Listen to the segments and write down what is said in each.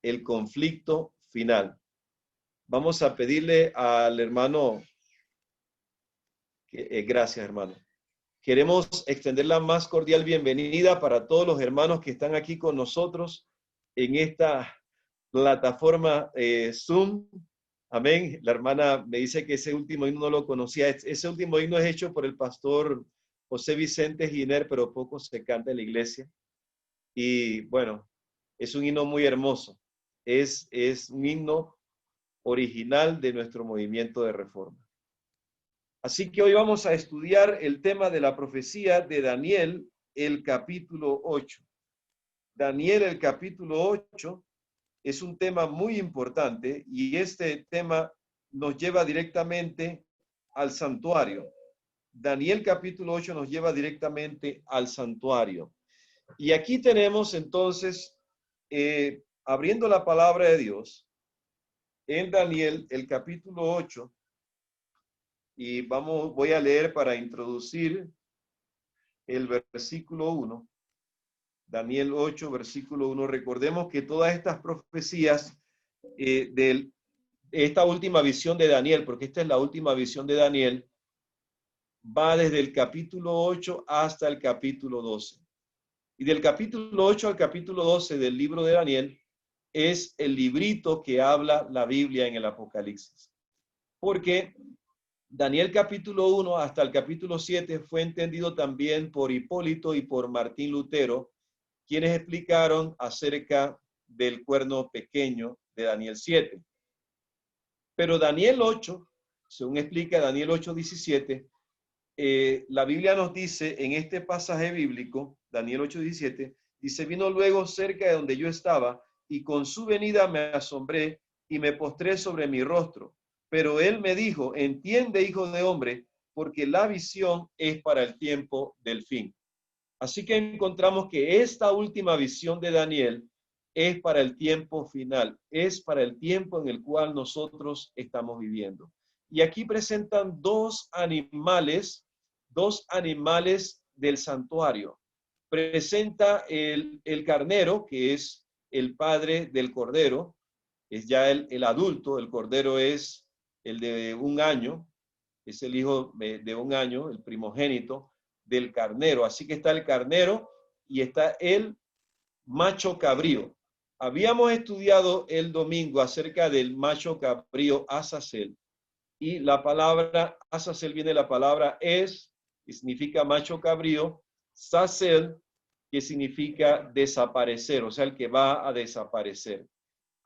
el conflicto final. Vamos a pedirle al hermano, gracias hermano. Queremos extender la más cordial bienvenida para todos los hermanos que están aquí con nosotros en esta plataforma Zoom. Amén. La hermana me dice que ese último himno no lo conocía. Ese último himno es hecho por el pastor José Vicente Giner, pero poco se canta en la iglesia. Y bueno, es un himno muy hermoso. Es un himno original de nuestro movimiento de reforma. Así que hoy vamos a estudiar el tema de la profecía de Daniel, el capítulo 8. Daniel, el capítulo 8, es un tema muy importante y este tema nos lleva directamente al santuario. Daniel capítulo 8 nos lleva directamente al santuario. Y aquí tenemos entonces, abriendo la palabra de Dios, en Daniel, el capítulo 8, y voy a leer para introducir el versículo 1. Daniel 8, versículo 1. Recordemos que todas estas profecías de esta última visión de Daniel, porque esta es la última visión de Daniel, va desde el capítulo 8 hasta el capítulo 12. Y del capítulo 8 al capítulo 12 del libro de Daniel es el librito que habla la Biblia en el Apocalipsis. Porque Daniel capítulo 1 hasta el capítulo 7 fue entendido también por Hipólito y por Martín Lutero, quienes explicaron acerca del cuerno pequeño de Daniel 7. Pero Daniel 8, según explica Daniel 8:17, la Biblia nos dice en este pasaje bíblico, Daniel 8:17, dice, vino luego cerca de donde yo estaba y con su venida me asombré y me postré sobre mi rostro. Pero él me dijo, entiende, hijo de hombre, porque la visión es para el tiempo del fin. Así que encontramos que esta última visión de Daniel es para el tiempo final, es para el tiempo en el cual nosotros estamos viviendo. Y aquí presentan dos animales del santuario. Presenta el carnero, que es el padre del cordero, es ya el adulto, el cordero es el de 1 año, es el hijo de 1 año, el primogénito del carnero. Así que está el carnero y está el macho cabrío. Habíamos estudiado el domingo acerca del macho cabrío Azazel y la palabra Azazel viene de la palabra es, que significa macho cabrío, Zazel, que significa desaparecer, o sea, el que va a desaparecer.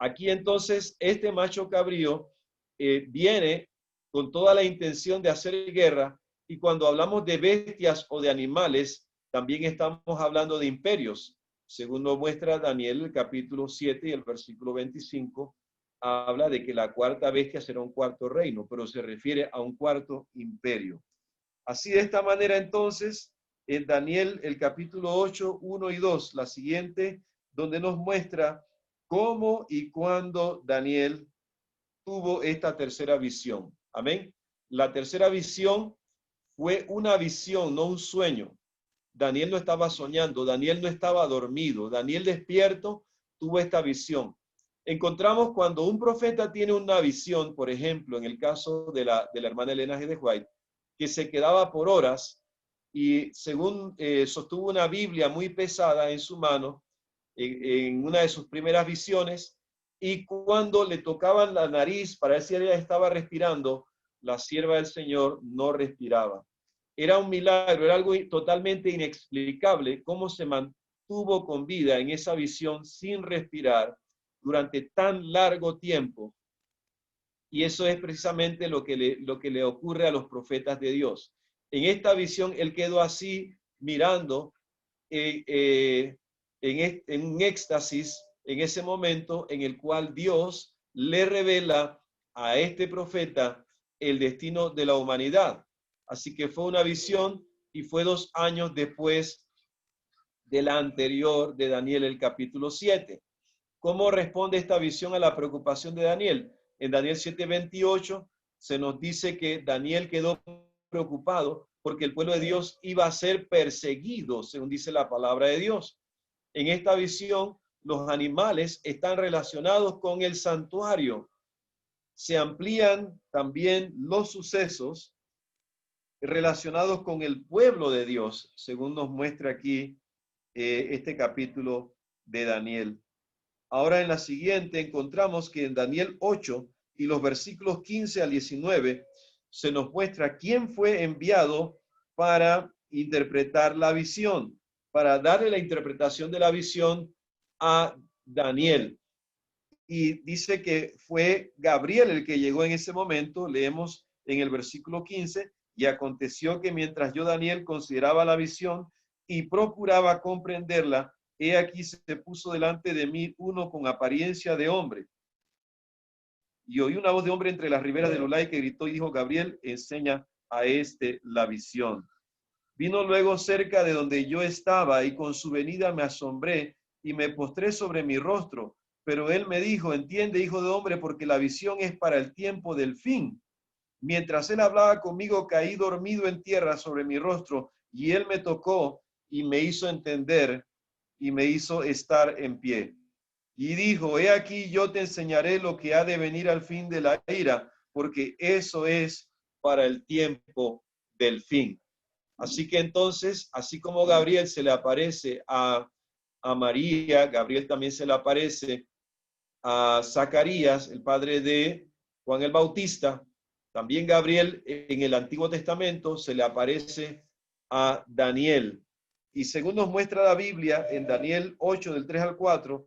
Aquí entonces este macho cabrío viene con toda la intención de hacer guerra, y cuando hablamos de bestias o de animales, también estamos hablando de imperios. Según nos muestra Daniel, el capítulo 7 y el versículo 25, habla de que la cuarta bestia será un cuarto reino, pero se refiere a un cuarto imperio. Así de esta manera entonces, en Daniel, el capítulo 8, 1 y 2, la siguiente, donde nos muestra cómo y cuándo Daniel tuvo esta tercera visión. Amén. La tercera visión fue una visión, no un sueño. Daniel no estaba soñando, Daniel no estaba dormido, Daniel despierto tuvo esta visión. Encontramos cuando un profeta tiene una visión, por ejemplo, en el caso de la hermana Elena G. de White, que se quedaba por horas y según sostuvo una Biblia muy pesada en su mano, en una de sus primeras visiones, y cuando le tocaban la nariz para ver si ella estaba respirando, la sierva del Señor no respiraba. Era un milagro, era algo totalmente inexplicable cómo se mantuvo con vida en esa visión sin respirar durante tan largo tiempo. Y eso es precisamente lo que le ocurre a los profetas de Dios. En esta visión, él quedó así mirando en un éxtasis en ese momento en el cual Dios le revela a este profeta el destino de la humanidad. Así que fue una visión y fue 2 años después de la anterior de Daniel, el capítulo 7. ¿Cómo responde esta visión a la preocupación de Daniel? En Daniel 7:28 se nos dice que Daniel quedó preocupado porque el pueblo de Dios iba a ser perseguido, según dice la palabra de Dios. En esta visión, los animales están relacionados con el santuario. Se amplían también los sucesos relacionados con el pueblo de Dios, según nos muestra aquí este capítulo de Daniel. Ahora en la siguiente encontramos que en Daniel 8 y los versículos 15 al 19 se nos muestra quién fue enviado para interpretar la visión, para darle la interpretación de la visión a Daniel. Y dice que fue Gabriel el que llegó en ese momento. Leemos en el versículo 15, y aconteció que mientras yo, Daniel, consideraba la visión y procuraba comprenderla, he aquí se puso delante de mí uno con apariencia de hombre. Y oí una voz de hombre entre las riberas del Ulai que gritó y dijo: Gabriel, enseña a este la visión. Vino luego cerca de donde yo estaba, y con su venida me asombré y me postré sobre mi rostro. Pero él me dijo: entiende, hijo de hombre, porque la visión es para el tiempo del fin. Mientras él hablaba conmigo, caí dormido en tierra sobre mi rostro, y él me tocó y me hizo entender y me hizo estar en pie. Y dijo: he aquí, yo te enseñaré lo que ha de venir al fin de la ira, porque eso es para el tiempo del fin. Así que entonces, así como Gabriel se le aparece a María, Gabriel también se le aparece a Zacarías, el padre de Juan el Bautista. También Gabriel en el Antiguo Testamento se le aparece a Daniel. Y según nos muestra la Biblia, en Daniel 8, del 3 al 4,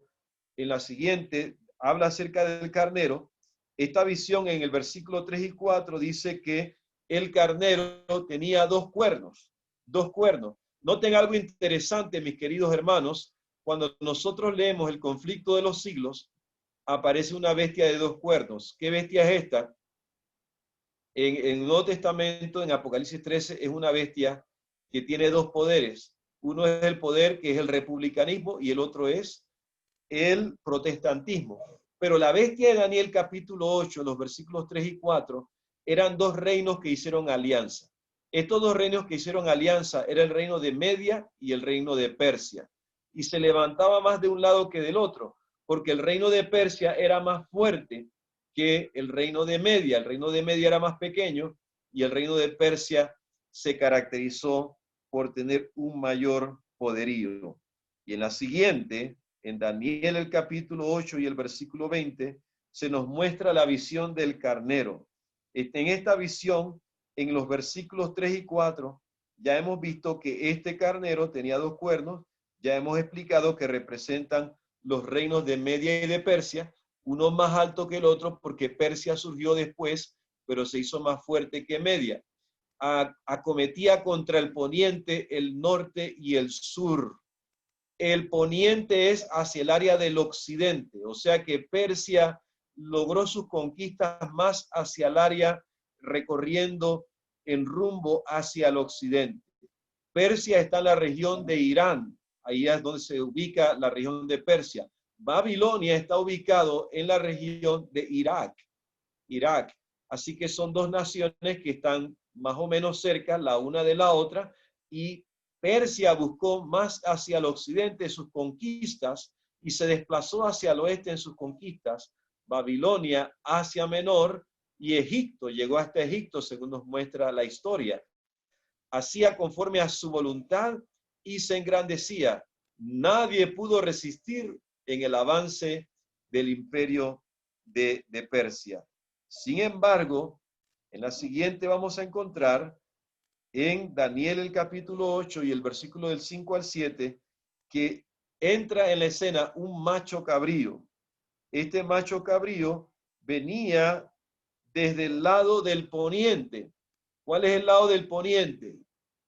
en la siguiente, habla acerca del carnero. Esta visión en el versículo 3 y 4 dice que el carnero tenía dos cuernos, dos cuernos. Noten algo interesante, mis queridos hermanos. Cuando nosotros leemos el conflicto de los siglos, aparece una bestia de dos cuernos. ¿Qué bestia es esta? En el Nuevo Testamento, en Apocalipsis 13, es una bestia que tiene dos poderes. Uno es el poder que es el republicanismo y el otro es el protestantismo. Pero la bestia de Daniel capítulo 8, los versículos 3 y 4, eran dos reinos que hicieron alianza. Estos dos reinos que hicieron alianza era el reino de Media y el reino de Persia. Y se levantaba más de un lado que del otro, porque el reino de Persia era más fuerte que el reino de Media. El reino de Media era más pequeño y el reino de Persia se caracterizó por tener un mayor poderío. Y en la siguiente, en Daniel el capítulo 8 y el versículo 20, se nos muestra la visión del carnero. En esta visión, en los versículos 3 y 4, ya hemos visto que este carnero tenía dos cuernos, ya hemos explicado que representan los reinos de Media y de Persia, uno más alto que el otro porque Persia surgió después, pero se hizo más fuerte que Media. Acometía contra el poniente, el norte y el sur. El poniente es hacia el área del occidente, o sea que Persia logró sus conquistas más hacia el área recorriendo en rumbo hacia el occidente. Persia está en la región de Irán, ahí es donde se ubica la región de Persia. Babilonia está ubicado en la región de Irak. Así que son dos naciones que están más o menos cerca la una de la otra, y Persia buscó más hacia el occidente sus conquistas y se desplazó hacia el oeste en sus conquistas. Babilonia, Asia Menor, y Egipto, llegó hasta Egipto, según nos muestra la historia. Hacía conforme a su voluntad y se engrandecía. Nadie pudo resistir en el avance del imperio de Persia. Sin embargo, en la siguiente vamos a encontrar en Daniel el capítulo 8 y el versículo del 5 al 7, que entra en la escena un macho cabrío. Este macho cabrío venía desde el lado del poniente. ¿Cuál es el lado del poniente?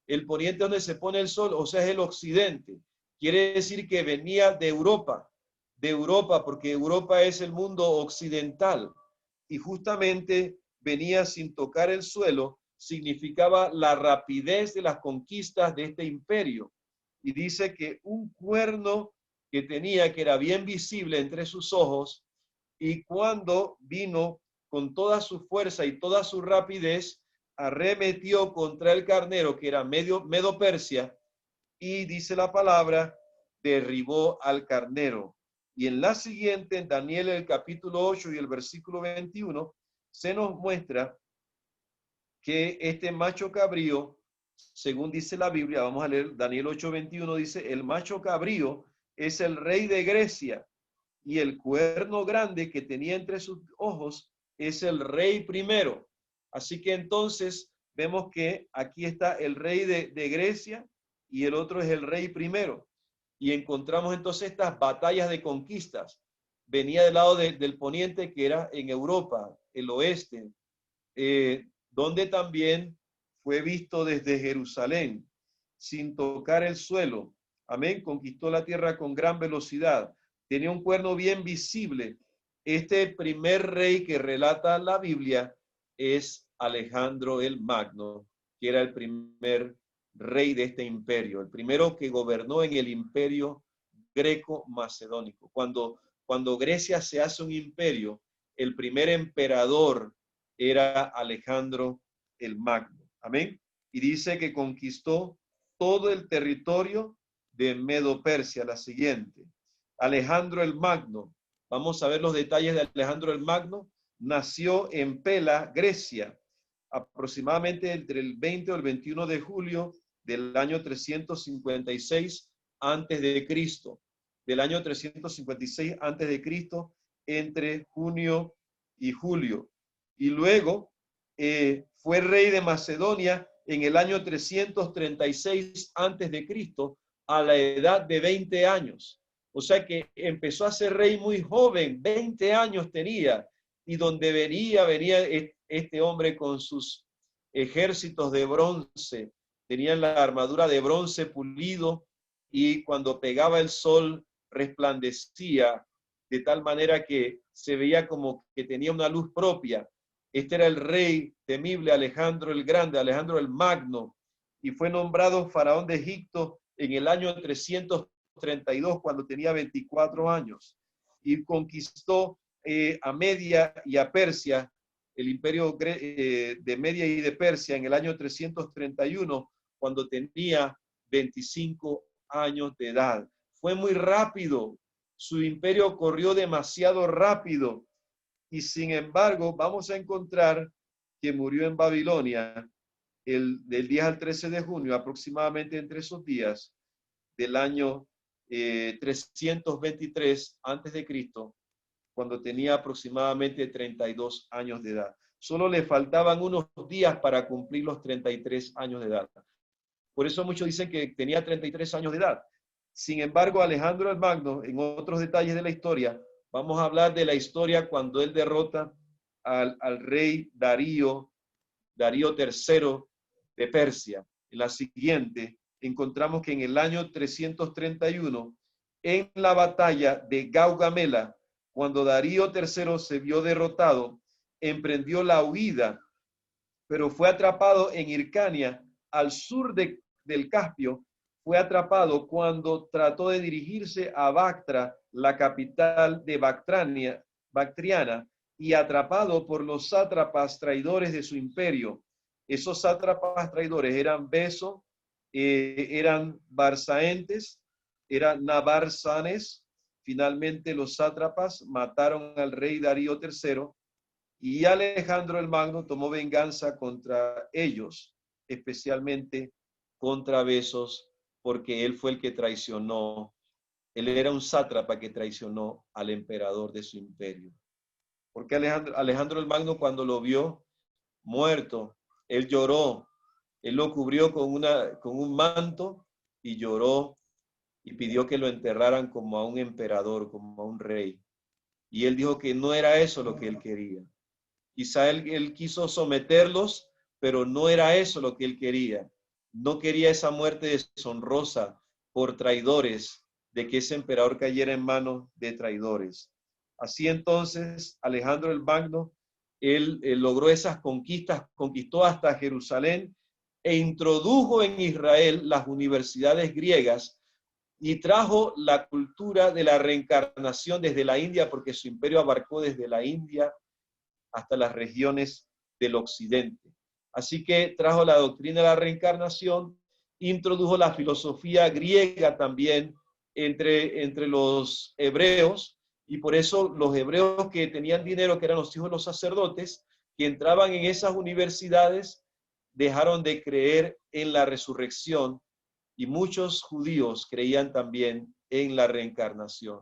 El poniente donde se pone el sol, o sea, es el occidente. Quiere decir que venía de Europa, porque Europa es el mundo occidental. Y justamente venía sin tocar el suelo, significaba la rapidez de las conquistas de este imperio. Y dice que un cuerno que tenía, que era bien visible entre sus ojos, y cuando vino con toda su fuerza y toda su rapidez, arremetió contra el carnero, que era Medo Persia, y dice la palabra, derribó al carnero. Y en la siguiente, en Daniel el capítulo 8 y el versículo 21, se nos muestra que este macho cabrío, según dice la Biblia, vamos a leer Daniel 8:21, dice, el macho cabrío es el rey de Grecia y el cuerno grande que tenía entre sus ojos es el rey primero. Así que entonces vemos que aquí está el rey de Grecia y el otro es el rey primero. Y encontramos entonces estas batallas de conquistas. Venía del lado del poniente, que era en Europa, el oeste, donde también fue visto desde Jerusalén, sin tocar el suelo. Amén. Conquistó la tierra con gran velocidad. Tenía un cuerno bien visible. Este primer rey que relata la Biblia es Alejandro el Magno, que era el primer rey de este imperio, el primero que gobernó en el imperio greco-macedónico. Cuando Grecia se hace un imperio, el primer emperador era Alejandro el Magno. Amén. Y dice que conquistó todo el territorio de Medo-Persia. La siguiente. Alejandro el Magno. Vamos a ver los detalles de Alejandro el Magno. Nació en Pela, Grecia, aproximadamente entre el 20 o el 21 de julio del año 356 antes de Cristo. Del año 356 antes de Cristo, entre junio y julio. Y luego fue rey de Macedonia en el año 336 antes de Cristo, a la edad de 20 años. O sea que empezó a ser rey muy joven, 20 años tenía, y donde venía este hombre con sus ejércitos de bronce, tenían la armadura de bronce pulido, y cuando pegaba el sol resplandecía de tal manera que se veía como que tenía una luz propia. Este era el rey temible Alejandro el Grande, Alejandro el Magno, y fue nombrado faraón de Egipto en el año 332, cuando tenía 24 años, y conquistó a Media y a Persia, el imperio de Media y de Persia, en el año 331, cuando tenía 25 años de edad. Fue muy rápido, su imperio corrió demasiado rápido, y sin embargo vamos a encontrar que murió en Babilonia del 10 al 13 de junio, aproximadamente entre esos días del año 323 antes de Cristo, cuando tenía aproximadamente 32 años de edad. Solo le faltaban unos días para cumplir los 33 años de edad. Por eso muchos dicen que tenía 33 años de edad. Sin embargo, Alejandro el Magno, en otros detalles de la historia, vamos a hablar de la historia cuando él derrota al rey Darío III de Persia. En la siguiente, encontramos que en el año 331, en la batalla de Gaugamela, cuando Darío III se vio derrotado, emprendió la huida, pero fue atrapado en Hircania, al sur del Caspio. Fue atrapado cuando trató de dirigirse a Bactra, la capital de Bactriana, y atrapado por los sátrapas traidores de su imperio. Esos sátrapas traidores eran Beso, eran Barsaentes, eran Nabarzanes. Finalmente los sátrapas mataron al rey Darío III, y Alejandro el Magno tomó venganza contra ellos, especialmente contra Besos, porque él fue el que traicionó. Él era un sátrapa que traicionó al emperador de su imperio. Porque Alejandro el Magno, cuando lo vio muerto, él lloró, él lo cubrió con un manto y lloró y pidió que lo enterraran como a un emperador, como a un rey. Y él dijo que no era eso lo que él quería. Quizá él quiso someterlos, pero no era eso lo que él quería. No quería esa muerte deshonrosa por traidores, de que ese emperador cayera en manos de traidores. Así entonces, Alejandro el Magno, él logró esas conquistas, conquistó hasta Jerusalén e introdujo en Israel las universidades griegas y trajo la cultura de la reencarnación desde la India, porque su imperio abarcó desde la India hasta las regiones del occidente. Así que trajo la doctrina de la reencarnación, introdujo la filosofía griega también entre los hebreos, y por eso los hebreos que tenían dinero, que eran los hijos de los sacerdotes, que entraban en esas universidades, dejaron de creer en la resurrección, y muchos judíos creían también en la reencarnación.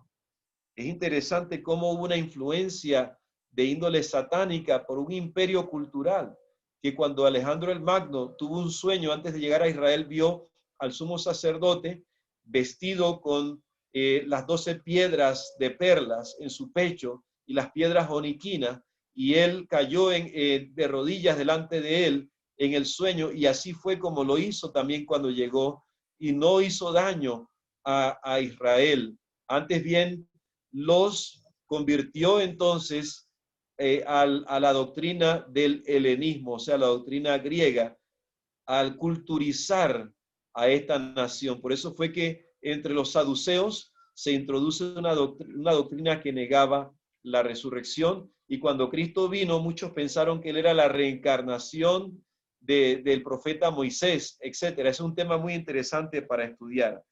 Es interesante cómo hubo una influencia de índole satánica por un imperio cultural, que cuando Alejandro el Magno tuvo un sueño antes de llegar a Israel, vio al sumo sacerdote vestido con las 12 piedras de perlas en su pecho y las piedras oniquinas, y él cayó de rodillas delante de él en el sueño, y así fue como lo hizo también cuando llegó, y no hizo daño a Israel. Antes bien, los convirtió entonces a la doctrina del helenismo, o sea, la doctrina griega, al culturizar a esta nación. Por eso fue que entre los saduceos se introduce una doctrina que negaba la resurrección, y cuando Cristo vino, muchos pensaron que él era la reencarnación del profeta Moisés, etcétera. Es un tema muy interesante para estudiar.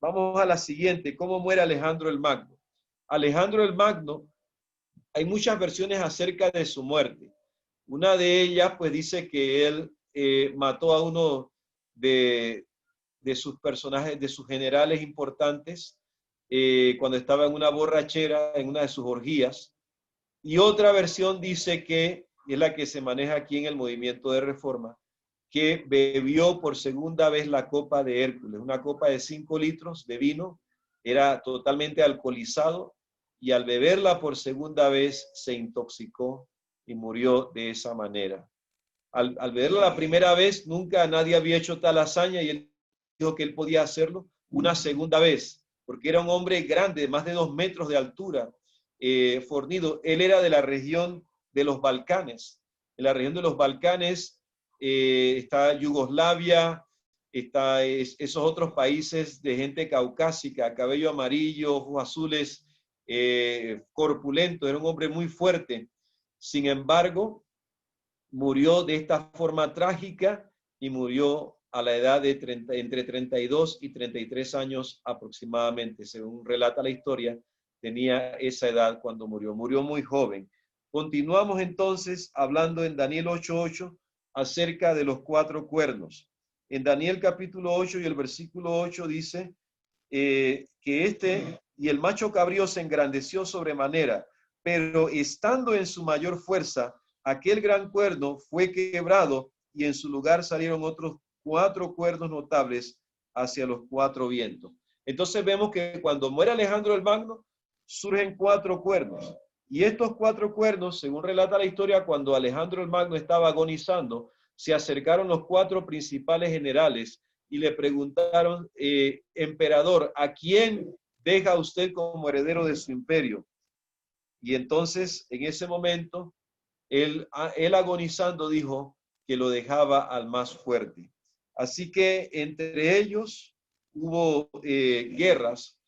Vamos a la siguiente: ¿cómo muere Alejandro el Magno? Alejandro el Magno, hay muchas versiones acerca de su muerte. Una de ellas, pues, dice que él mató a uno de sus personajes, de sus generales importantes, cuando estaba en una borrachera, en una de sus orgías. Y otra versión dice que, es la que se maneja aquí en el movimiento de Reforma, que bebió por segunda vez la copa de Hércules, una copa de 5 litros de vino, era totalmente alcoholizado, y al beberla por segunda vez se intoxicó y murió de esa manera. Al beberla la primera vez, nunca nadie había hecho tal hazaña, y él dijo que él podía hacerlo una segunda vez, porque era un hombre grande, de más de 2 metros de altura, fornido. Él era de la región de los Balcanes. En la región de los Balcanes está Yugoslavia, está esos otros países de gente caucásica, cabello amarillo, ojos azules, corpulento. Era un hombre muy fuerte. Sin embargo, murió de esta forma trágica, y murió a la edad de entre 32 y 33 años aproximadamente. Según relata la historia, tenía esa edad cuando murió. Murió muy joven. Continuamos entonces hablando en Daniel 8:8 acerca de los 4 cuernos. En Daniel capítulo 8 y el versículo 8 dice que y el macho cabrío se engrandeció sobremanera, pero estando en su mayor fuerza, aquel gran cuerno fue quebrado, y en su lugar salieron otros 4 cuernos notables hacia los 4 vientos. Entonces vemos que cuando muere Alejandro el Magno, surgen 4 cuernos. Y estos 4 cuernos, según relata la historia, cuando Alejandro el Magno estaba agonizando, se acercaron los 4 principales generales y le preguntaron: emperador, ¿a quién deja usted como heredero de su imperio? Y entonces, en ese momento, él agonizando dijo que lo dejaba al más fuerte. Así que entre ellos hubo guerras,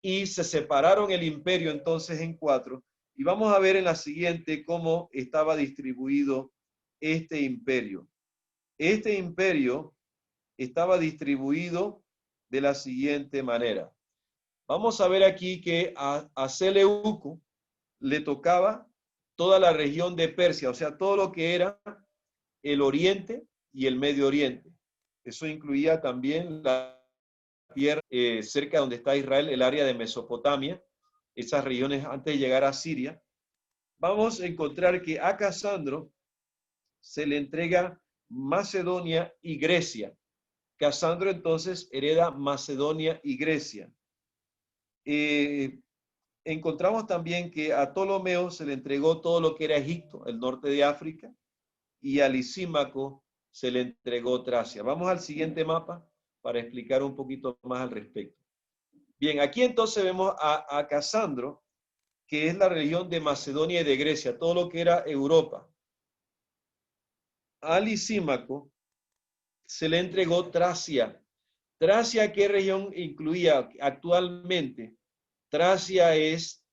y se separaron el imperio entonces en 4. Y vamos a ver en la siguiente cómo estaba distribuido este imperio. Este imperio estaba distribuido de la siguiente manera. Vamos a ver aquí que a Seleuco le tocaba toda la región de Persia, o sea, todo lo que era el Oriente y el Medio Oriente. Eso incluía también la tierra cerca donde está Israel, el área de Mesopotamia, esas regiones antes de llegar a Siria. Vamos a encontrar que a Casandro se le entrega Macedonia y Grecia. Casandro entonces hereda Macedonia y Grecia. Encontramos también que a Ptolomeo se le entregó todo lo que era Egipto, el norte de África, y a Lisímaco se le entregó Tracia. Vamos al siguiente mapa para explicar un poquito más al respecto. Bien, aquí entonces vemos a Casandro, que es la región de Macedonia y de Grecia, todo lo que era Europa. A Lisímaco se le entregó Tracia. Tracia, ¿qué región incluía actualmente? Tracia es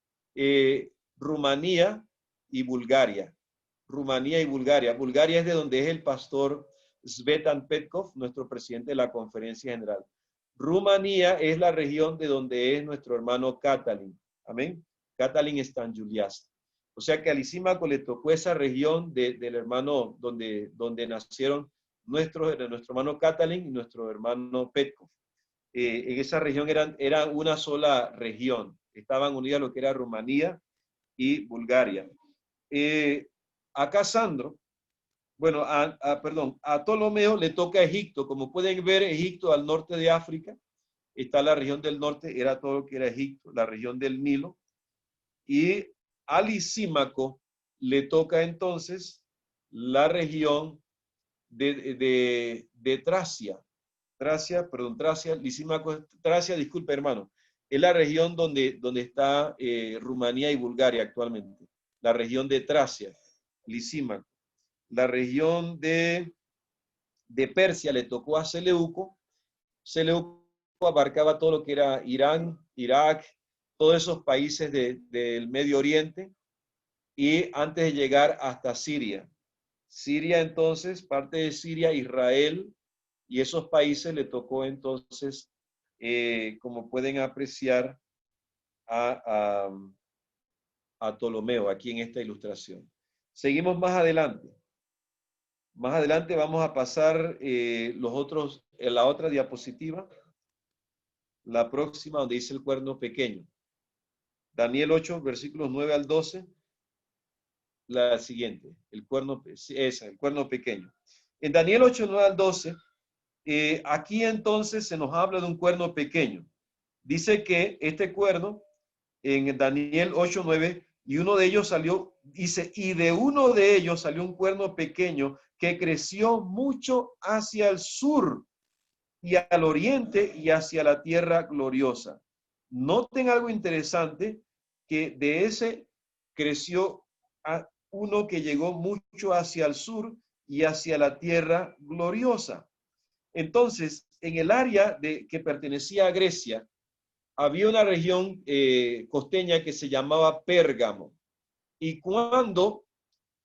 Rumanía y Bulgaria. Rumanía y Bulgaria. Bulgaria es de donde es el pastor Svetan Petkov, nuestro presidente de la Conferencia General. Rumanía es la región de donde es nuestro hermano Catalin. Amén. Catalin Stanjulias. O sea que a Lisímaco le tocó esa región del hermano donde nacieron nuestro hermano Catalin y nuestro hermano Petkov. En esa región eran una sola región. Estaban unidas lo que era Rumanía y Bulgaria. A Casandro, bueno, a Ptolomeo le toca Egipto. Como pueden ver, Egipto al norte de África, está la región del norte, era todo lo que era Egipto, la región del Nilo. Y a Lisímaco le toca entonces la región de Tracia. Tracia, Lisímaco, Tracia, disculpe hermano, es la región donde está Rumanía y Bulgaria actualmente, la región de Tracia, Lisímaco. La región de Persia le tocó a Seleuco. Seleuco abarcaba todo lo que era Irán, Irak, todos esos países del Medio Oriente, y antes de llegar hasta Siria. Siria entonces, parte de Siria, Israel, y esos países le tocó entonces, como pueden apreciar, a Ptolomeo aquí en esta ilustración. Seguimos más adelante. Más adelante vamos a pasar los otros, en la otra diapositiva, la próxima donde dice el cuerno pequeño. Daniel 8, versículos 9 al 12. La siguiente, el cuerno pequeño. En Daniel 8, 9 al 12, aquí entonces se nos habla de un cuerno pequeño. Dice que este cuerno, en Daniel 8, 9, y uno de ellos salió, dice, y de uno de ellos salió un cuerno pequeño que creció mucho hacia el sur y al oriente y hacia la tierra gloriosa. Noten algo interesante, que de ese creció a uno que llegó mucho hacia el sur y hacia la tierra gloriosa. Entonces, en el área que pertenecía a Grecia, había una región costeña que se llamaba Pérgamo. Y cuando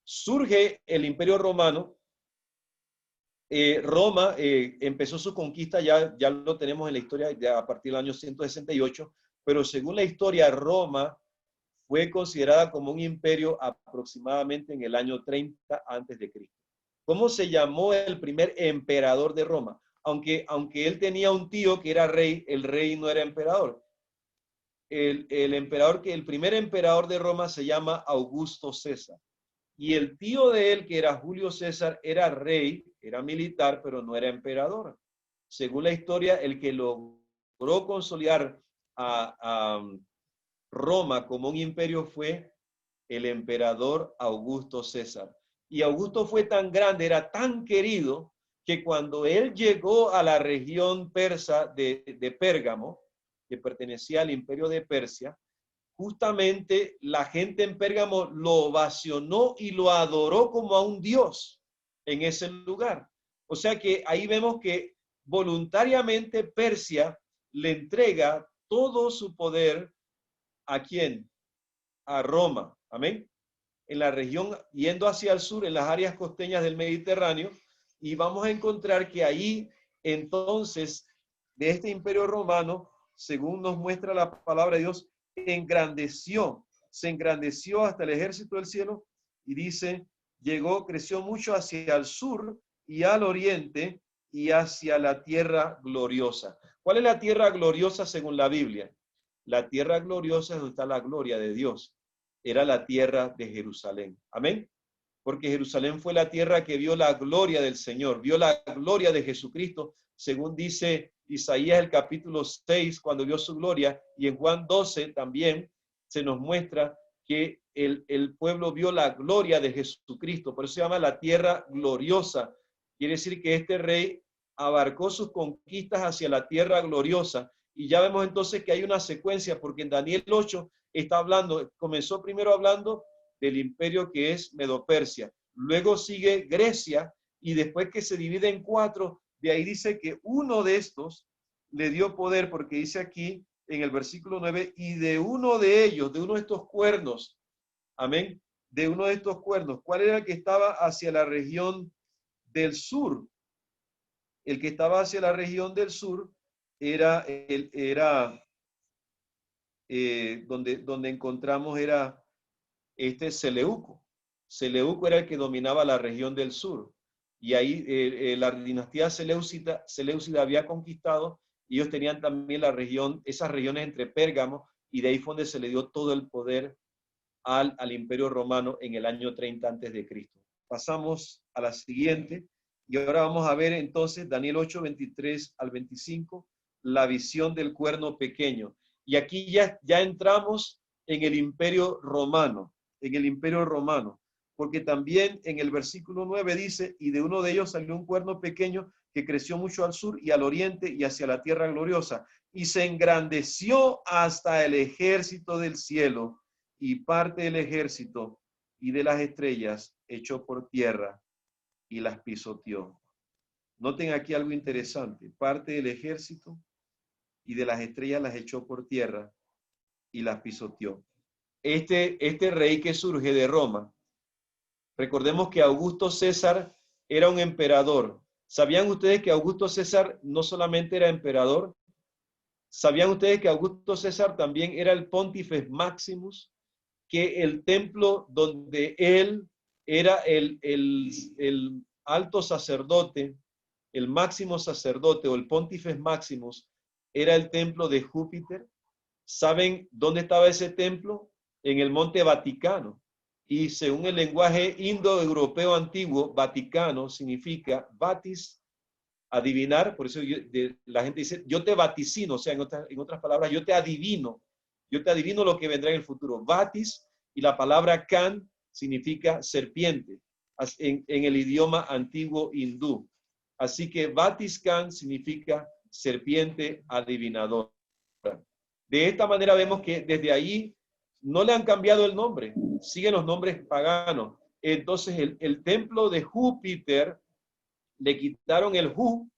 surge el Imperio Romano, Roma empezó su conquista, ya lo tenemos en la historia ya a partir del año 168, pero según la historia, Roma fue considerada como un imperio aproximadamente en el año 30 antes de Cristo. ¿Cómo se llamó el primer emperador de Roma? Aunque él tenía un tío que era rey, el rey no era emperador. El primer emperador de Roma se llama Augusto César. Y el tío de él, que era Julio César, era rey, era militar, pero no era emperador. Según la historia, el que logró consolidar a Roma como un imperio fue el emperador Augusto César. Y Augusto fue tan grande, era tan querido, que cuando él llegó a la región persa de Pérgamo, que pertenecía al imperio de Persia, justamente la gente en Pérgamo lo ovacionó y lo adoró como a un dios en ese lugar. O sea que ahí vemos que voluntariamente Persia le entrega todo su poder ¿a quién? A Roma. Amén. En la región, yendo hacia el sur, en las áreas costeñas del Mediterráneo, y vamos a encontrar que ahí, entonces, de este imperio romano, según nos muestra la palabra de Dios, se engrandeció hasta el ejército del cielo, y dice, creció mucho hacia el sur y al oriente y hacia la tierra gloriosa. ¿Cuál es la tierra gloriosa según la Biblia? La tierra gloriosa es donde está la gloria de Dios. Era la tierra de Jerusalén. Amén. Porque Jerusalén fue la tierra que vio la gloria del Señor, vio la gloria de Jesucristo, según dice Isaías el capítulo 6, cuando vio su gloria, y en Juan 12 también se nos muestra que el pueblo vio la gloria de Jesucristo. Por eso se llama la tierra gloriosa. Quiere decir que este rey abarcó sus conquistas hacia la tierra gloriosa. Y ya vemos entonces que hay una secuencia, porque en Daniel 8 está hablando, comenzó primero hablando del imperio que es Medo-Persia. Luego sigue Grecia, y después que se divide en 4, de ahí dice que uno de estos le dio poder, porque dice aquí en el versículo 9, y de uno de ellos, de uno de estos cuernos, amén, de uno de estos cuernos, ¿cuál era el que estaba hacia la región del sur? El que estaba hacia la región del sur donde encontramos era Seleuco. Seleuco era el que dominaba la región del sur. Y ahí la dinastía Seleucida había conquistado, y ellos tenían también esas regiones entre Pérgamo, y de ahí fue donde se le dio todo el poder al Imperio Romano en el año 30 antes de Cristo. Pasamos a la siguiente, y ahora vamos a ver entonces Daniel 8, 23 al 25, la visión del cuerno pequeño. Y aquí ya entramos en el Imperio Romano, porque también en el versículo 9 dice, y de uno de ellos salió un cuerno pequeño que creció mucho al sur y al oriente y hacia la tierra gloriosa, y se engrandeció hasta el ejército del cielo, y parte del ejército y de las estrellas echó por tierra y las pisoteó. Noten aquí algo interesante, parte del ejército y de las estrellas las echó por tierra y las pisoteó. Este rey que surge de Roma, recordemos que Augusto César era un emperador. ¿Sabían ustedes que Augusto César no solamente era emperador? ¿Sabían ustedes que Augusto César también era el Pontifex Maximus? Que el templo donde él era el alto sacerdote, el máximo sacerdote o el Pontifex Maximus, era el templo de Júpiter. ¿Saben dónde estaba ese templo? En el Monte Vaticano. Y según el lenguaje indoeuropeo antiguo, Vaticano significa vatis, adivinar. Por eso la gente dice, yo te vaticino, o sea, en otras palabras, yo te adivino lo que vendrá en el futuro. Vatis, y la palabra can significa serpiente en el idioma antiguo hindú. Así que Vatis Can significa serpiente adivinadora. De esta manera vemos que desde ahí no le han cambiado el nombre, siguen los nombres paganos. Entonces el templo de Júpiter le quitaron el Jú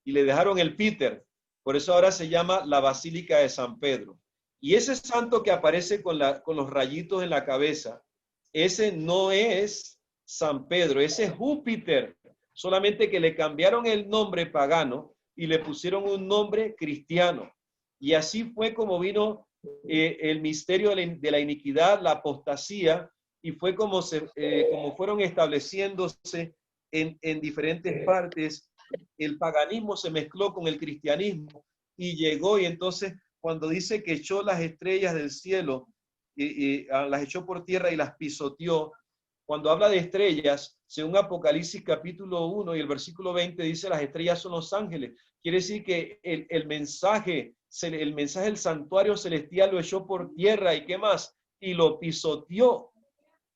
y le dejaron el Peter. Por eso ahora se llama la Basílica de San Pedro. Y ese santo que aparece con los rayitos en la cabeza, ese no es San Pedro, ese es Júpiter. Solamente que le cambiaron el nombre pagano y le pusieron un nombre cristiano. Y así fue como vino el misterio de la iniquidad, la apostasía, y fue como fueron estableciéndose en diferentes partes. El paganismo se mezcló con el cristianismo y llegó, y entonces cuando dice que echó las estrellas del cielo, las echó por tierra y las pisoteó, cuando habla de estrellas, según Apocalipsis capítulo 1 y el versículo 20 dice las estrellas son los ángeles. Quiere decir que el mensaje del santuario celestial lo echó por tierra, y qué más, y lo pisoteó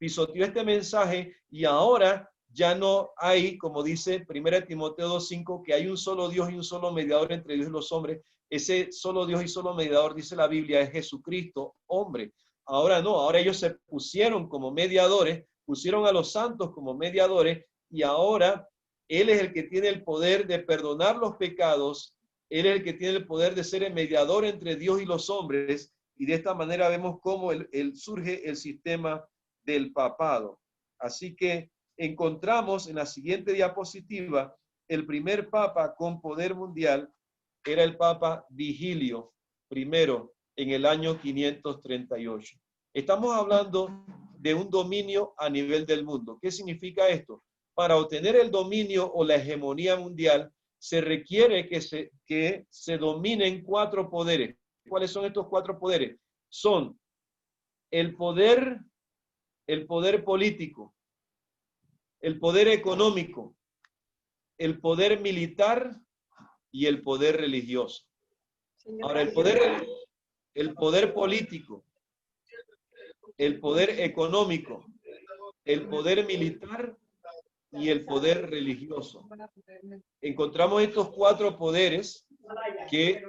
este mensaje, y ahora ya no hay, como dice 1 Timoteo 2:5, que hay un solo Dios y un solo mediador entre Dios y los hombres. Ese solo Dios y solo mediador, dice la Biblia, es Jesucristo, hombre. Ahora no, ahora ellos se pusieron como mediadores, pusieron a los santos como mediadores, y ahora Él es el que tiene el poder de perdonar los pecados, Él es el que tiene el poder de ser el mediador entre Dios y los hombres, y de esta manera vemos cómo surge el sistema del papado. Así que encontramos en la siguiente diapositiva el primer papa con poder mundial era el Papa Vigilio I en el año 538. Estamos hablando de un dominio a nivel del mundo. ¿Qué significa esto? Para obtener el dominio o la hegemonía mundial se requiere que se dominen 4 poderes. ¿Cuáles son estos 4 poderes? Son el poder político, el poder económico, el poder militar y el poder religioso. Ahora, el poder político, el poder económico, el poder militar y el poder religioso. Encontramos estos 4 poderes que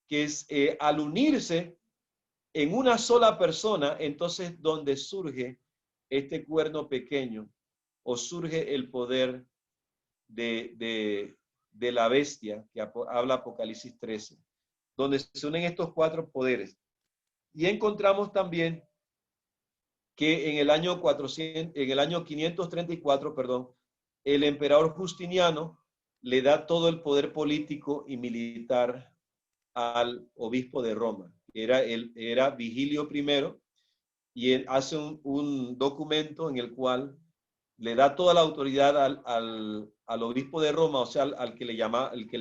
es al unirse en una sola persona, entonces donde surge este cuerno pequeño o surge el poder de la bestia que habla Apocalipsis 13, donde se unen estos 4 poderes. Y encontramos también que en el año 534, el emperador Justiniano le da todo el poder político y militar al obispo de Roma. Era Vigilio I, y él hace un documento en el cual le da toda la autoridad al obispo de Roma, o sea, al que le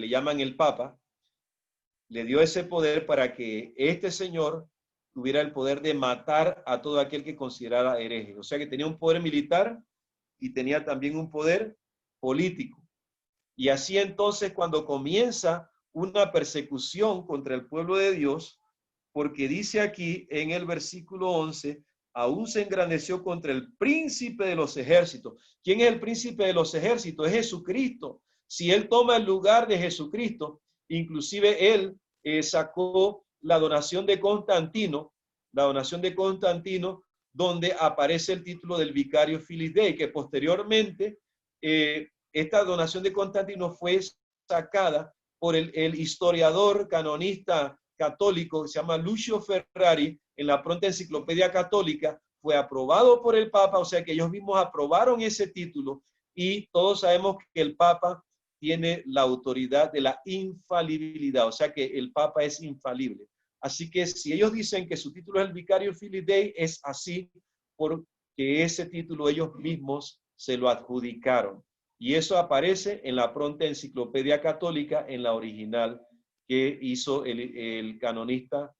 llaman el Papa. Le dio ese poder para que este señor tuviera el poder de matar a todo aquel que considerara hereje. O sea que tenía un poder militar y tenía también un poder político. Y así entonces, cuando comienza una persecución contra el pueblo de Dios, porque dice aquí en el versículo 11, aún se engrandeció contra el príncipe de los ejércitos. ¿Quién es el príncipe de los ejércitos? Es Jesucristo. Si él toma el lugar de Jesucristo, inclusive él sacó la donación de Constantino, donde aparece el título del vicario Filis Dei, que posteriormente esta donación de Constantino fue sacada por el historiador canonista católico que se llama Lucio Ferrari en la pronta Enciclopedia Católica. Fue aprobado por el Papa, o sea que ellos mismos aprobaron ese título, y todos sabemos que el Papa tiene la autoridad de la infalibilidad, o sea que el Papa es infalible. Así que si ellos dicen que su título es el Vicario Filii Dei, es así porque ese título ellos mismos se lo adjudicaron. Y eso aparece en la pronta Enciclopedia Católica, en la original que hizo el canonista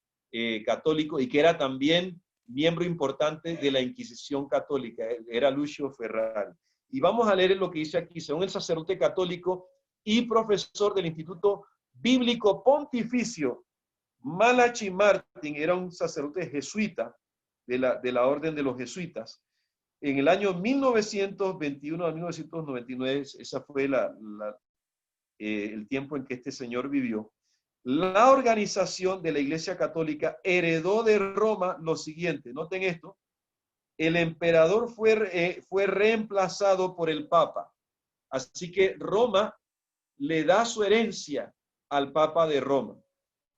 católico, y que era también miembro importante de la Inquisición católica, era Lucio Ferrari. Y vamos a leer lo que dice aquí. Según el sacerdote católico y profesor del Instituto Bíblico Pontificio, Malachi Martin, era un sacerdote jesuita de la orden de los jesuitas. En el año 1921 a 1999, esa fue el tiempo en que este señor vivió. La organización de la Iglesia Católica heredó de Roma lo siguiente. Noten esto. El emperador fue reemplazado por el Papa. Así que Roma le da su herencia al Papa de Roma.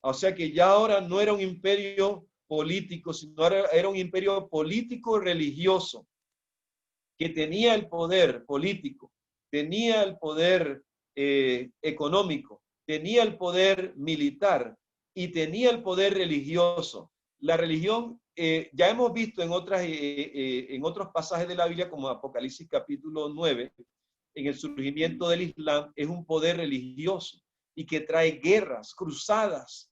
O sea que ya ahora no era un imperio político, sino era un imperio político religioso, que tenía el poder político, tenía el poder económico, tenía el poder militar y tenía el poder religioso. La religión, ya hemos visto en otros pasajes de la Biblia, como Apocalipsis capítulo 9, en el surgimiento del Islam, es un poder religioso y que trae guerras, cruzadas.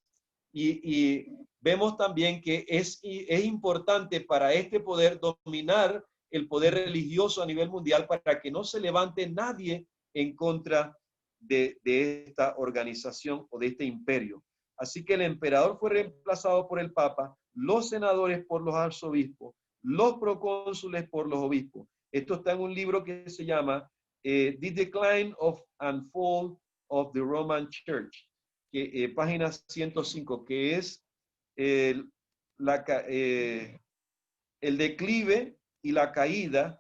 Y vemos también que es importante para este poder dominar el poder religioso a nivel mundial, para que no se levante nadie en contra de esta organización o de este imperio. Así que el emperador fue reemplazado por el Papa, los senadores por los arzobispos, los procónsules por los obispos. Esto está en un libro que se llama The Decline of and Fall of the Roman Church, página 105, que es el declive y la caída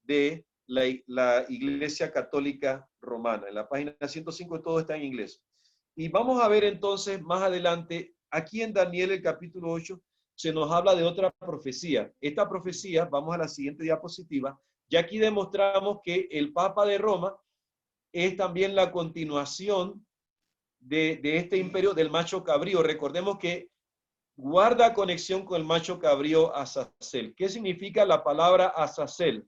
de la Iglesia Católica Romana. En la página 105 todo está en inglés. Y vamos a ver entonces más adelante, aquí en Daniel el capítulo 8, se nos habla de otra profecía. Esta profecía, vamos a la siguiente diapositiva, ya aquí demostramos que el Papa de Roma es también la continuación de este imperio del macho cabrío. Recordemos que guarda conexión con el macho cabrío Azazel. ¿Qué significa la palabra Azazel?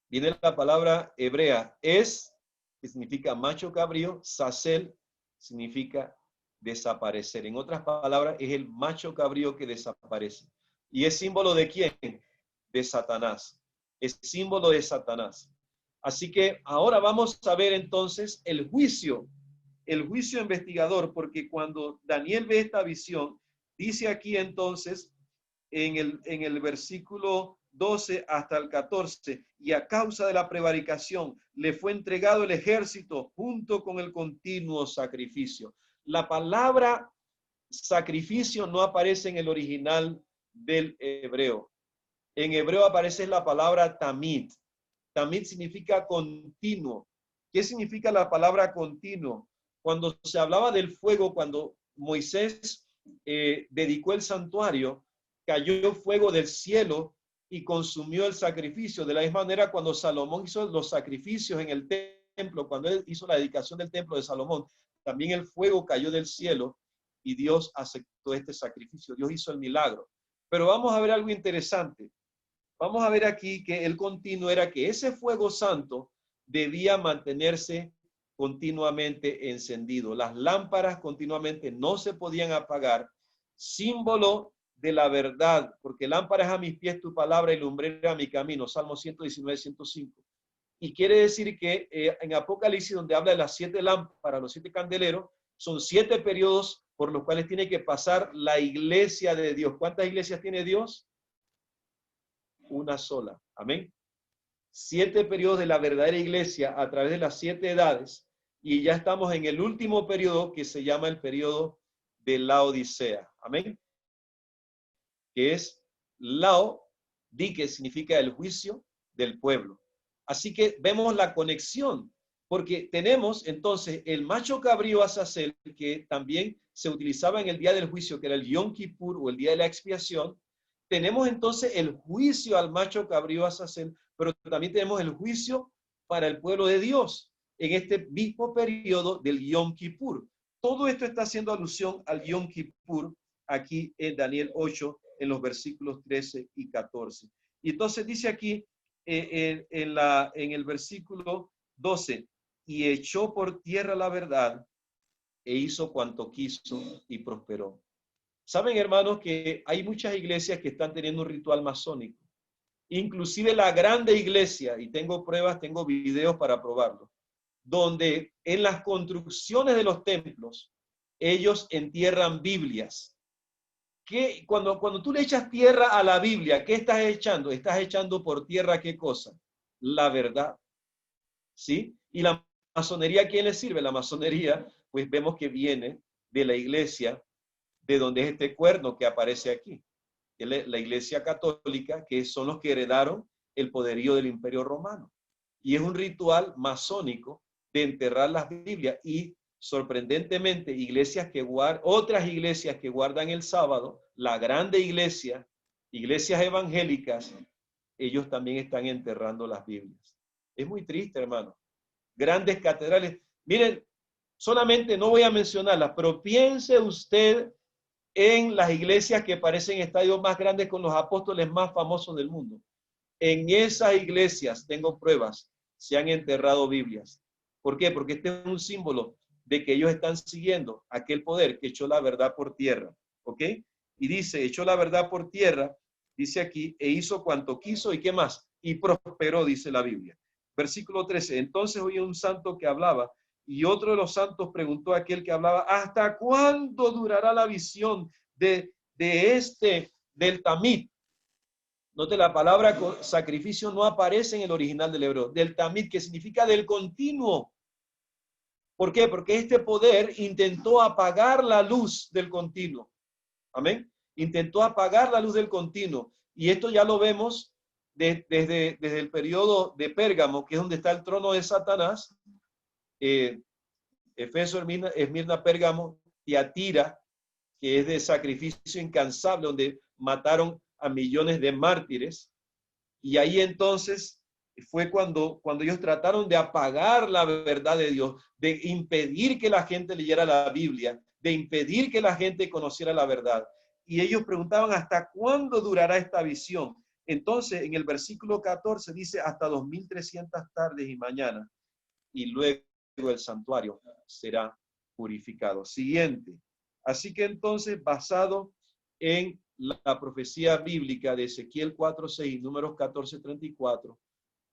Viene la palabra hebrea es, que significa macho cabrío, Zazel significa desaparecer. En otras palabras, es el macho cabrío que desaparece. ¿Y es símbolo de quién? De Satanás. Es símbolo de Satanás. Así que ahora vamos a ver entonces el juicio investigador, porque cuando Daniel ve esta visión, dice aquí entonces en el versículo 12 hasta el 14, y a causa de la prevaricación le fue entregado el ejército junto con el continuo sacrificio. La palabra sacrificio no aparece en el original del hebreo. En hebreo aparece la palabra tamid. Tamid significa continuo. ¿Qué significa la palabra continuo? Cuando se hablaba del fuego, cuando Moisés dedicó el santuario, cayó fuego del cielo y consumió el sacrificio. De la misma manera, cuando Salomón hizo los sacrificios en el templo, cuando él hizo la dedicación del templo de Salomón, también el fuego cayó del cielo y Dios aceptó este sacrificio. Dios hizo el milagro. Pero vamos a ver algo interesante. Vamos a ver aquí que el continuo era que ese fuego santo debía mantenerse continuamente encendido. Las lámparas continuamente no se podían apagar, símbolo de la verdad, porque lámpara es a mis pies tu palabra y lumbrera a mi camino. Salmo 119, 105. Y quiere decir que en Apocalipsis, donde habla de las 7 lámparas, los 7 candeleros, son 7 periodos por los cuales tiene que pasar la iglesia de Dios. ¿Cuántas iglesias tiene Dios? Una sola. Amén. 7 periodos de la verdadera iglesia a través de las 7 edades, y ya estamos en el último periodo que se llama el periodo de la Odisea. Amén. Que es Lao, di, que significa el juicio del pueblo. Así que vemos la conexión, porque tenemos entonces el macho cabrío Azazel, que también se utilizaba en el día del juicio, que era el Yom Kippur o el día de la expiación. Tenemos entonces el juicio al macho cabrío Azazel, pero también tenemos el juicio para el pueblo de Dios en este mismo periodo del Yom Kippur. Todo esto está haciendo alusión al Yom Kippur aquí en Daniel 8, en los versículos 13 y 14. Y entonces dice aquí en el versículo 12, y echó por tierra la verdad e hizo cuanto quiso y prosperó. Saben, hermanos, que hay muchas iglesias que están teniendo un ritual masónico. Inclusive la grande iglesia, y tengo pruebas, tengo videos para probarlo, donde en las construcciones de los templos, ellos entierran Biblias. Que cuando tú le echas tierra a la Biblia, ¿qué estás echando? Estás echando por tierra, ¿qué cosa? La verdad. ¿Sí? Y la masonería, ¿a quién le sirve? La masonería, pues vemos que viene de la iglesia, de donde es este cuerno que aparece aquí. La iglesia católica, que son los que heredaron el poderío del Imperio Romano. Y es un ritual masónico de enterrar las Biblias. Y sorprendentemente, otras iglesias que guardan el sábado, la grande iglesia, iglesias evangélicas, ellos también están enterrando las Biblias. Es muy triste, hermano. Grandes catedrales. Miren, solamente no voy a mencionarlas, pero piense usted en las iglesias que parecen estadios más grandes con los apóstoles más famosos del mundo. En esas iglesias, tengo pruebas, se han enterrado Biblias. ¿Por qué? Porque este es un símbolo de que ellos están siguiendo aquel poder que echó la verdad por tierra. ¿Ok? Y dice, echó la verdad por tierra, dice aquí, e hizo cuanto quiso, ¿y qué más? Y prosperó, dice la Biblia. Versículo 13, entonces oí un santo que hablaba, y otro de los santos preguntó a aquel que hablaba, ¿hasta cuándo durará la visión del tamid? Note, la palabra sacrificio no aparece en el original del hebreo, del tamid, que significa del continuo. ¿Por qué? Porque este poder intentó apagar la luz del continuo. Amén. Intentó apagar la luz del continuo. Y esto ya lo vemos desde el periodo de Pérgamo, que es donde está el trono de Satanás. Efeso, Esmirna, Pérgamo, Tiatira, que es de sacrificio incansable, donde mataron a millones de mártires. Y ahí entonces fue cuando ellos trataron de apagar la verdad de Dios, de impedir que la gente leyera la Biblia, de impedir que la gente conociera la verdad. Y ellos preguntaban, ¿hasta cuándo durará esta visión? Entonces, en el versículo 14 dice, hasta 2300 tardes y mañanas, y luego el santuario será purificado. Siguiente. Así que entonces, basado en la profecía bíblica de Ezequiel 4:6, números 14:34,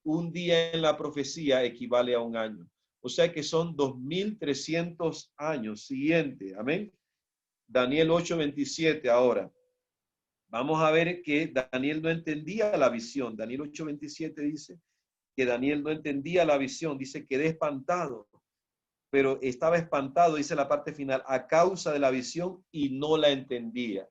un día en la profecía equivale a un año. O sea que son 2300 años. Siguiente. Amén. Daniel 8:27 ahora. Vamos a ver que Daniel no entendía la visión. Daniel 8:27 dice que Daniel no entendía la visión. Dice, quedé espantado, pero estaba espantado, dice la parte final, a causa de la visión y no la entendía.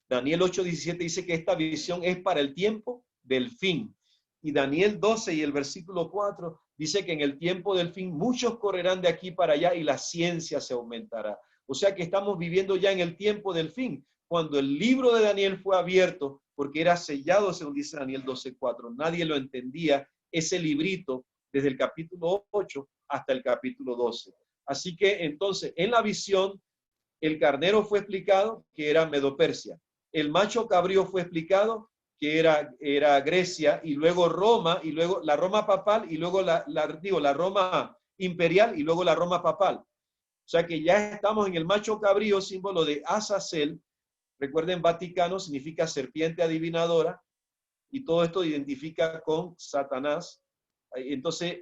Daniel 8:17 dice que esta visión es para el tiempo del fin. Y Daniel 12 y el versículo 4 dice que en el tiempo del fin muchos correrán de aquí para allá y la ciencia se aumentará. O sea que estamos viviendo ya en el tiempo del fin. Cuando el libro de Daniel fue abierto, porque era sellado, según dice Daniel 12:4. Nadie lo entendía, ese librito, desde el capítulo 8 hasta el capítulo 12. Así que entonces, en la visión, el carnero fue explicado que era Medo-Persia. El macho cabrío fue explicado que era Grecia, y luego Roma, y luego la Roma papal, y luego la Roma imperial, y luego la Roma papal. O sea que ya estamos en el macho cabrío, símbolo de Azazel. Recuerden, Vaticano significa serpiente adivinadora, y todo esto identifica con Satanás. Entonces,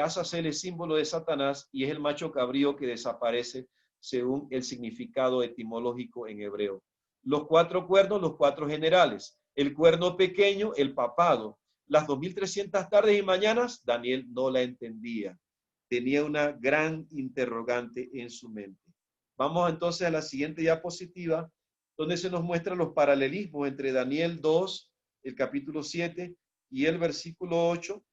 Azazel es símbolo de Satanás y es el macho cabrío que desaparece según el significado etimológico en hebreo. Los 4 cuernos, los 4 generales. El cuerno pequeño, el papado. Las 2300 tardes y mañanas, Daniel no la entendía. Tenía una gran interrogante en su mente. Vamos entonces a la siguiente diapositiva, donde se nos muestran los paralelismos entre Daniel 2, el capítulo 7 y el versículo 8.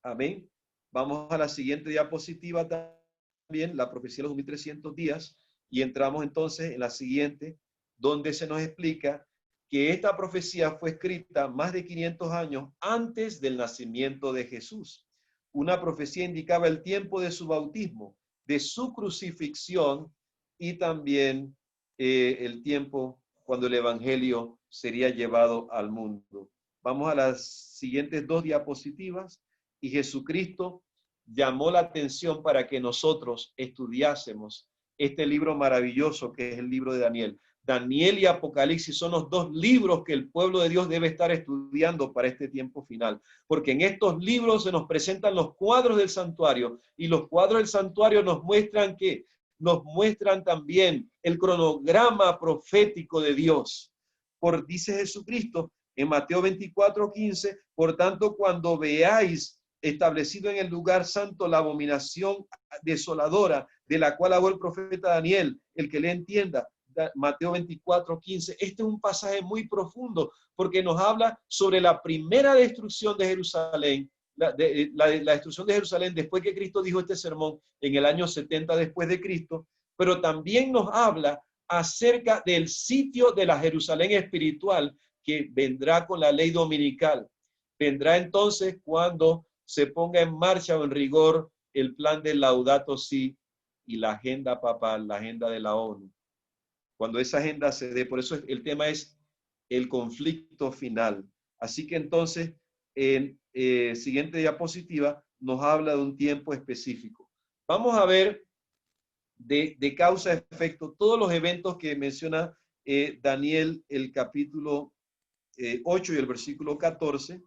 Amén. Vamos a la siguiente diapositiva también, la profecía de los 2300 días, y entramos entonces en la siguiente, donde se nos explica que esta profecía fue escrita más de 500 años antes del nacimiento de Jesús. Una profecía indicaba el tiempo de su bautismo, de su crucifixión y también el tiempo cuando el evangelio sería llevado al mundo. Vamos a las siguientes 2 diapositivas. Y Jesucristo llamó la atención para que nosotros estudiásemos este libro maravilloso que es el libro de Daniel. Daniel y Apocalipsis son los 2 libros que el pueblo de Dios debe estar estudiando para este tiempo final, porque en estos libros se nos presentan los cuadros del santuario, y los cuadros del santuario nos muestran que nos muestran también el cronograma profético de Dios. Por dice Jesucristo en Mateo 24:15, por tanto, cuando veáis establecido en el lugar santo la abominación desoladora de la cual habló el profeta Daniel, el que le entienda, Mateo 24:15. Este es un pasaje muy profundo porque nos habla sobre la primera destrucción de Jerusalén, la destrucción de Jerusalén después que Cristo dijo este sermón en el año 70 después de Cristo, pero también nos habla acerca del sitio de la Jerusalén espiritual que vendrá con la ley dominical. Vendrá entonces cuando se ponga en marcha o en rigor el plan del Laudato Si y la agenda papal, la agenda de la ONU. Cuando esa agenda se dé, por eso el tema es el conflicto final. Así que entonces, en siguiente diapositiva, nos habla de un tiempo específico. Vamos a ver de causa-efecto todos los eventos que menciona Daniel, el capítulo 8 y el versículo 14.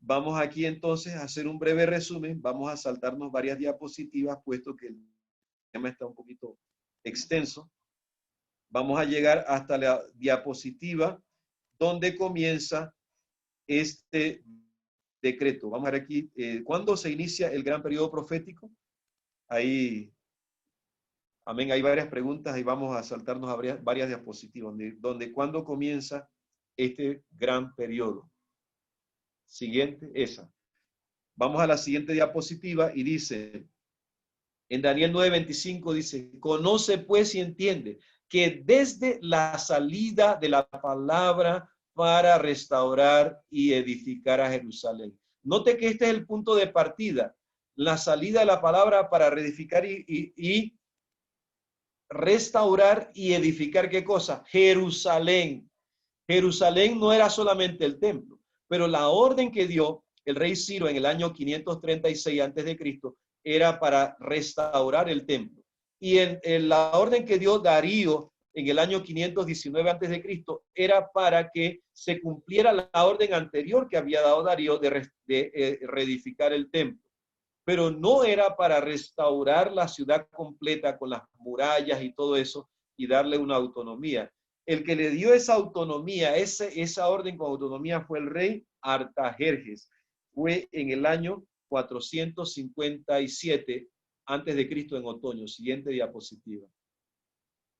Vamos aquí entonces a hacer un breve resumen. Vamos a saltarnos varias diapositivas, puesto que el tema está un poquito extenso. Vamos a llegar hasta la diapositiva donde comienza este decreto. Vamos a ver aquí, ¿cuándo se inicia el gran periodo profético? Ahí, amén, hay varias preguntas y vamos a saltarnos a varias diapositivas, donde ¿cuándo comienza este gran periodo? Siguiente, esa. Vamos a la siguiente diapositiva y dice, en Daniel 9:25 dice, conoce pues y entiende que desde la salida de la palabra para restaurar y edificar a Jerusalén. Note que este es el punto de partida, la salida de la palabra para reedificar y restaurar y edificar, ¿qué cosa? Jerusalén. Jerusalén no era solamente el templo, pero la orden que dio el rey Ciro en el año 536 a.C. era para restaurar el templo. Y en la orden que dio Darío en el año 519 a.C. era para que se cumpliera la orden anterior que había dado Darío de reedificar el templo. Pero no era para restaurar la ciudad completa con las murallas y todo eso y darle una autonomía. El que le dio esa autonomía, esa orden con autonomía fue el rey Artajerjes. Fue en el año 457 antes de Cristo en otoño. Siguiente diapositiva.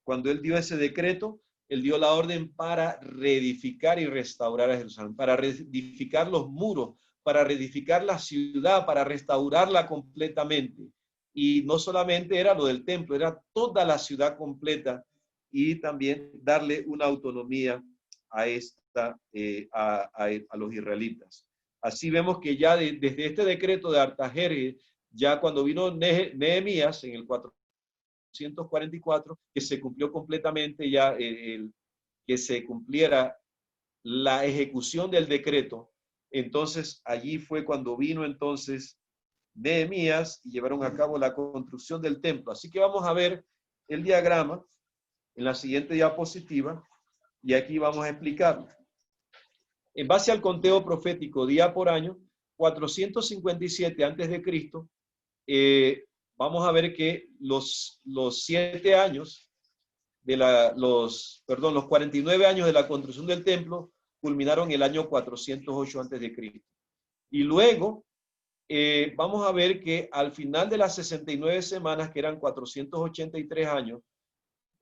Cuando él dio ese decreto, él dio la orden para reedificar y restaurar a Jerusalén, para reedificar los muros, para reedificar la ciudad, para restaurarla completamente. Y no solamente era lo del templo, era toda la ciudad completa, y también darle una autonomía a esta a los israelitas. Así vemos que ya desde este decreto de Artajerjes, ya cuando vino Nehemías en el 444, que se cumplió completamente ya que se cumpliera la ejecución del decreto, entonces allí fue cuando vino entonces Nehemías y llevaron a cabo la construcción del templo. Así que vamos a ver el diagrama en la siguiente diapositiva y aquí vamos a explicarlo. En base al conteo profético día por año, 457 antes de Cristo, vamos a ver que los 7 años los 49 años de la construcción del templo culminaron el año 408 antes de Cristo. Y luego vamos a ver que al final de las 69 semanas, que eran 483 años,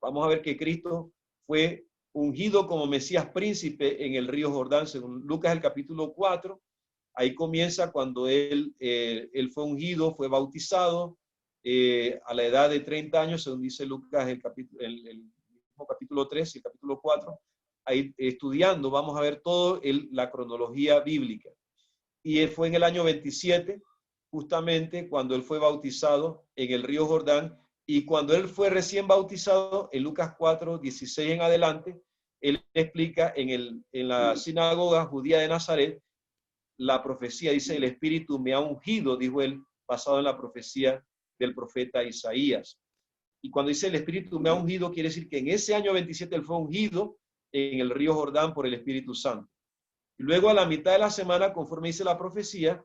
vamos a ver que Cristo fue ungido como Mesías príncipe en el río Jordán, según Lucas el capítulo 4. Ahí comienza cuando él fue ungido, fue bautizado a la edad de 30 años, según dice Lucas el mismo capítulo 3 y el capítulo 4. Ahí estudiando vamos a ver toda la cronología bíblica. Y fue en el año 27, justamente cuando él fue bautizado en el río Jordán. Y cuando él fue recién bautizado, en Lucas 4, 16 en adelante, él explica en la sinagoga judía de Nazaret la profecía. Dice, el Espíritu me ha ungido, dijo él, basado en la profecía del profeta Isaías. Y cuando dice el Espíritu me ha ungido, quiere decir que en ese año 27 él fue ungido en el río Jordán por el Espíritu Santo. Y luego a la mitad de la semana, conforme dice la profecía,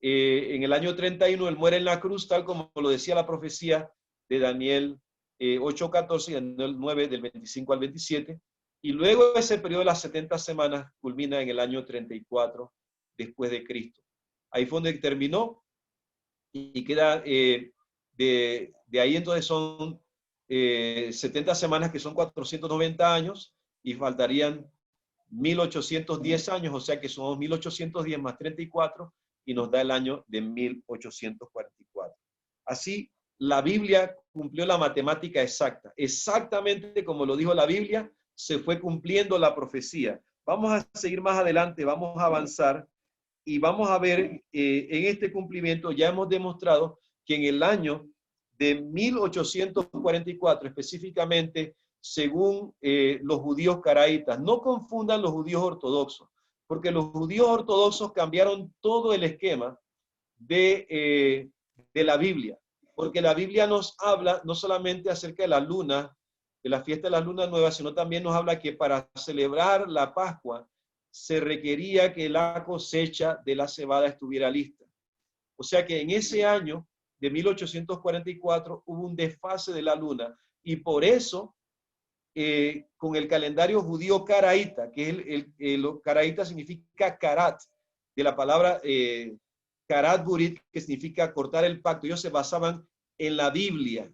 en el año 31 él muere en la cruz, tal como lo decía la profecía de Daniel 8:14 y Daniel 9 del 25 al 27. Y luego ese periodo de las 70 semanas culmina en el año 34 después de Cristo. Ahí fue donde terminó y queda de ahí entonces son 70 semanas que son 490 años y faltarían 1810 años, o sea que son 1810 más 34 y nos da el año de 1844. Así, la Biblia cumplió la matemática exacta. Exactamente como lo dijo la Biblia, se fue cumpliendo la profecía. Vamos a seguir más adelante, vamos a avanzar y vamos a ver en este cumplimiento, ya hemos demostrado que en el año de 1844, específicamente, según los judíos caraítas, no confundan los judíos ortodoxos, porque los judíos ortodoxos cambiaron todo el esquema de la Biblia, porque la Biblia nos habla no solamente acerca de la luna, de la fiesta de la luna nueva, sino también nos habla que para celebrar la Pascua se requería que la cosecha de la cebada estuviera lista. O sea que en ese año de 1844 hubo un desfase de la luna y por eso con el calendario judío caraíta, que es caraíta significa karat, de la palabra karat burit, que significa cortar el pacto. Ellos se basaban en la Biblia,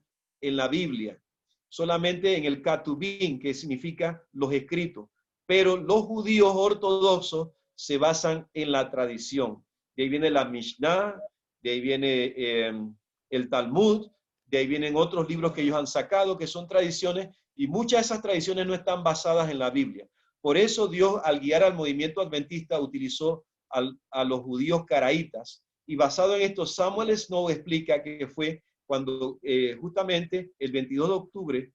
solamente en el Katubín, que significa los escritos. Pero los judíos ortodoxos se basan en la tradición. De ahí viene la Mishnah, de ahí viene el Talmud, de ahí vienen otros libros que ellos han sacado, que son tradiciones, y muchas de esas tradiciones no están basadas en la Biblia. Por eso Dios, al guiar al movimiento adventista, utilizó a los judíos caraítas. Y basado en esto, Samuel Snow explica que fue cuando justamente el 22 de octubre,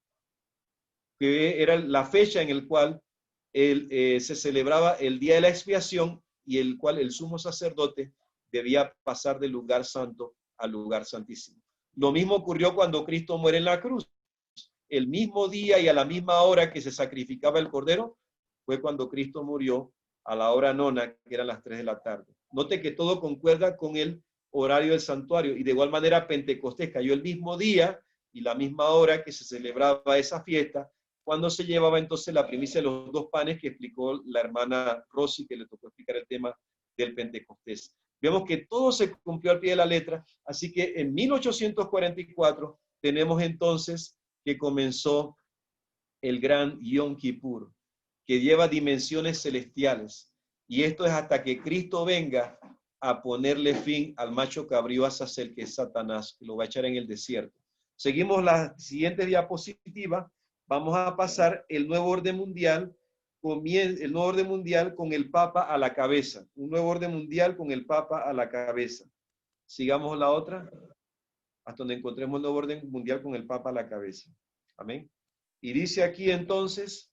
que era la fecha en la cual se celebraba el día de la expiación y el cual el sumo sacerdote debía pasar del lugar santo al lugar santísimo. Lo mismo ocurrió cuando Cristo muere en la cruz. El mismo día y a la misma hora que se sacrificaba el cordero fue cuando Cristo murió a la hora nona, que eran las 3 de la tarde. Note que todo concuerda con el horario del santuario y de igual manera Pentecostés cayó el mismo día y la misma hora que se celebraba esa fiesta, cuando se llevaba entonces la primicia de los 2 panes que explicó la hermana Rosy, que le tocó explicar el tema del Pentecostés. Vemos que todo se cumplió al pie de la letra, así que en 1844 tenemos entonces que comenzó el gran Yom Kippur, que lleva dimensiones celestiales. Y esto es hasta que Cristo venga a ponerle fin al macho cabrío Azazel, que es Satanás, que lo va a echar en el desierto. Seguimos la siguiente diapositiva. Vamos a pasar el nuevo orden mundial el nuevo orden mundial con el Papa a la cabeza. Un nuevo orden mundial con el Papa a la cabeza. Sigamos la otra, hasta donde encontremos el nuevo orden mundial con el Papa a la cabeza. Amén. Y dice aquí entonces,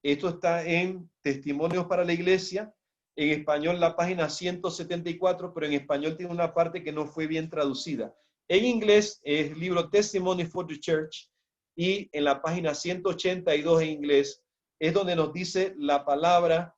esto está en Testimonios para la Iglesia, en español la página 174, pero en español tiene una parte que no fue bien traducida. En inglés es el libro Testimony for the Church, y en la página 182 en inglés es donde nos dice la palabra,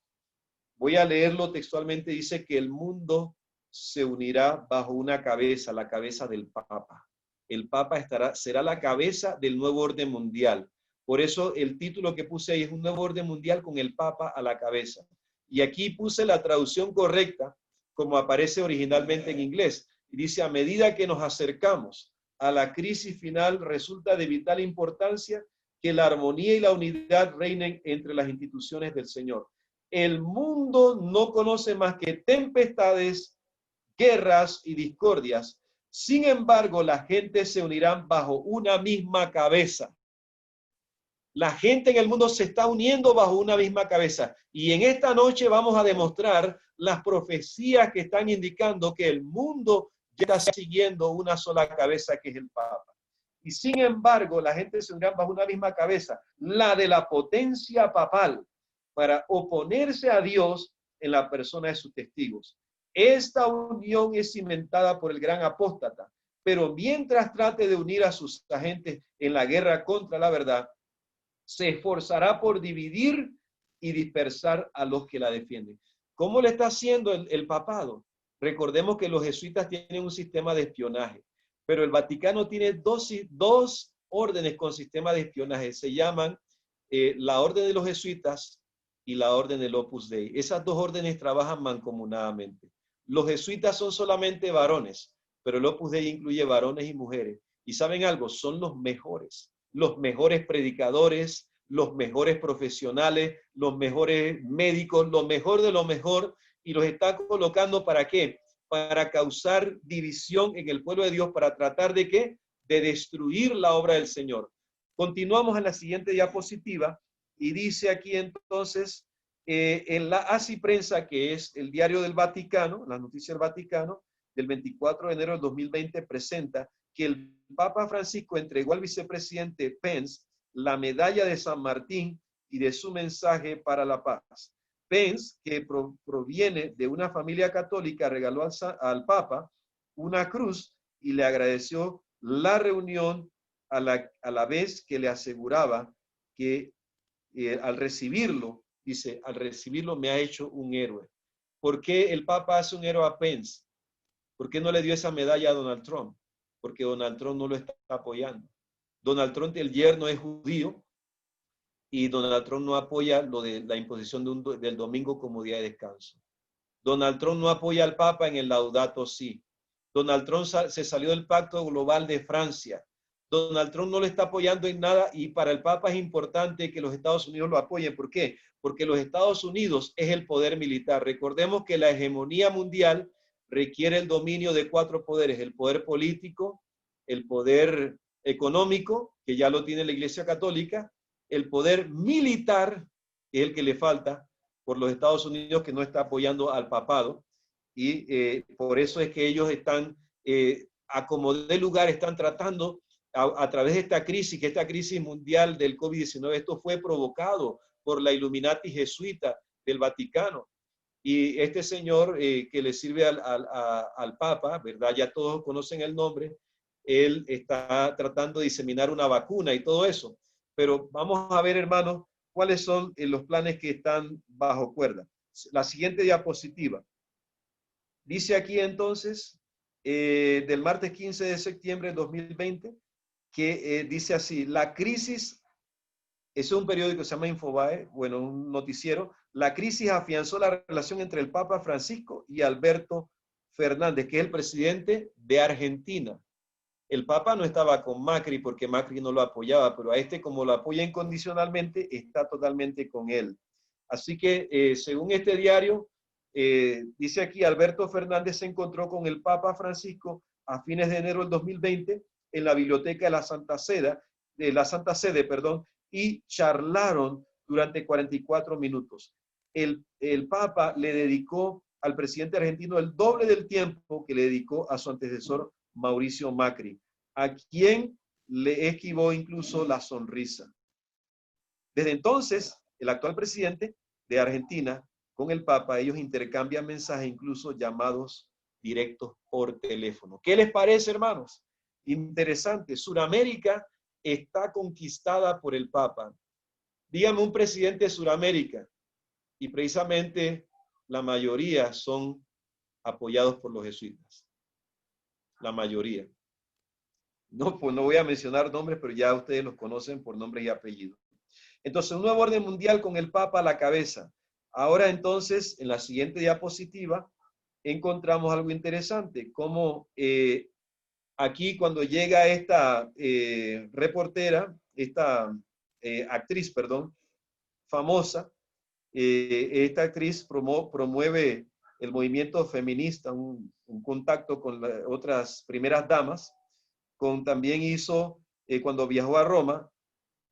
voy a leerlo textualmente, dice que el mundo se unirá bajo una cabeza, la cabeza del Papa. El Papa será la cabeza del nuevo orden mundial. Por eso el título que puse ahí es un nuevo orden mundial con el Papa a la cabeza. Y aquí puse la traducción correcta, como aparece originalmente en inglés. Y dice, a medida que nos acercamos a la crisis final, resulta de vital importancia que la armonía y la unidad reinen entre las instituciones del Señor. El mundo no conoce más que tempestades, guerras y discordias. Sin embargo, la gente se unirán bajo una misma cabeza. La gente en el mundo se está uniendo bajo una misma cabeza. Y en esta noche vamos a demostrar las profecías que están indicando que el mundo ya está siguiendo una sola cabeza, que es el Papa. Y sin embargo, la gente se unirá bajo una misma cabeza, la de la potencia papal, para oponerse a Dios en la persona de sus testigos. Esta unión es cimentada por el gran apóstata, pero mientras trate de unir a sus agentes en la guerra contra la verdad, se esforzará por dividir y dispersar a los que la defienden. ¿Cómo le está haciendo el papado? Recordemos que los jesuitas tienen un sistema de espionaje, pero el Vaticano tiene dos órdenes con sistema de espionaje. Se llaman la orden de los jesuitas y la orden del Opus Dei. Esas dos órdenes trabajan mancomunadamente. Los jesuitas son solamente varones, pero el Opus Dei incluye varones y mujeres. ¿Y saben algo? Son los mejores predicadores, los mejores profesionales, los mejores médicos, lo mejor de lo mejor, y los está colocando ¿para qué? Para causar división en el pueblo de Dios, para tratar de ¿qué? De destruir la obra del Señor. Continuamos en la siguiente diapositiva, y dice aquí entonces, en la Así Prensa, que es el diario del Vaticano, la noticia del Vaticano, del 24 de enero del 2020, presenta que el Papa Francisco entregó al vicepresidente Pence la medalla de San Martín y de su mensaje para la paz. Pence, que proviene de una familia católica, regaló al Papa una cruz y le agradeció la reunión a la vez que le aseguraba que al recibirlo, dice, al recibirlo me ha hecho un héroe. ¿Por qué el Papa hace un héroe a Pence? ¿Por qué no le dio esa medalla a Donald Trump? Porque Donald Trump no lo está apoyando. Donald Trump, el yerno, es judío, y Donald Trump no apoya lo de la imposición del domingo como día de descanso. Donald Trump no apoya al Papa en el Laudato Si. Donald Trump se salió del Pacto Global de Francia. Donald Trump no lo está apoyando en nada, y para el Papa es importante que los Estados Unidos lo apoyen. ¿Por qué? Porque los Estados Unidos es el poder militar. Recordemos que la hegemonía mundial requiere el dominio de 4 poderes: el poder político, el poder económico, que ya lo tiene la Iglesia Católica, el poder militar, que es el que le falta por los Estados Unidos, que no está apoyando al papado, y por eso es que ellos están, a como de lugar, están tratando a través de esta crisis, que esta crisis mundial del COVID-19, esto fue provocado por la Illuminati jesuita del Vaticano. Y este señor que le sirve al Papa, ¿verdad? Ya todos conocen el nombre. Él está tratando de diseminar una vacuna y todo eso. Pero vamos a ver, hermanos, cuáles son los planes que están bajo cuerda. La siguiente diapositiva. Dice aquí entonces, del martes 15 de septiembre de 2020, que dice así: la crisis, es un periódico que se llama Infobae, bueno, un noticiero. La crisis afianzó la relación entre el Papa Francisco y Alberto Fernández, que es el presidente de Argentina. El Papa no estaba con Macri porque Macri no lo apoyaba, pero a este, como lo apoya incondicionalmente, está totalmente con él. Así que, según este diario, dice aquí, Alberto Fernández se encontró con el Papa Francisco a fines de enero del 2020 en la biblioteca de la Santa Sede, y charlaron durante 44 minutos. El Papa le dedicó al presidente argentino el doble del tiempo que le dedicó a su antecesor Mauricio Macri, a quien le esquivó incluso la sonrisa. Desde entonces, el actual presidente de Argentina con el Papa, ellos intercambian mensajes, incluso llamados directos por teléfono. ¿Qué les parece, hermanos? Interesante. Suramérica está conquistada por el Papa. Dígame un presidente de Suramérica, y precisamente la mayoría son apoyados por los jesuitas. La mayoría. No, pues no voy a mencionar nombres, pero ya ustedes los conocen por nombres y apellidos. Entonces, un nuevo orden mundial con el Papa a la cabeza. Ahora entonces, en la siguiente diapositiva, encontramos algo interesante, como aquí cuando llega esta reportera, esta actriz, perdón, famosa, esta actriz promueve el movimiento feminista, un contacto con otras primeras damas, también hizo cuando viajó a Roma,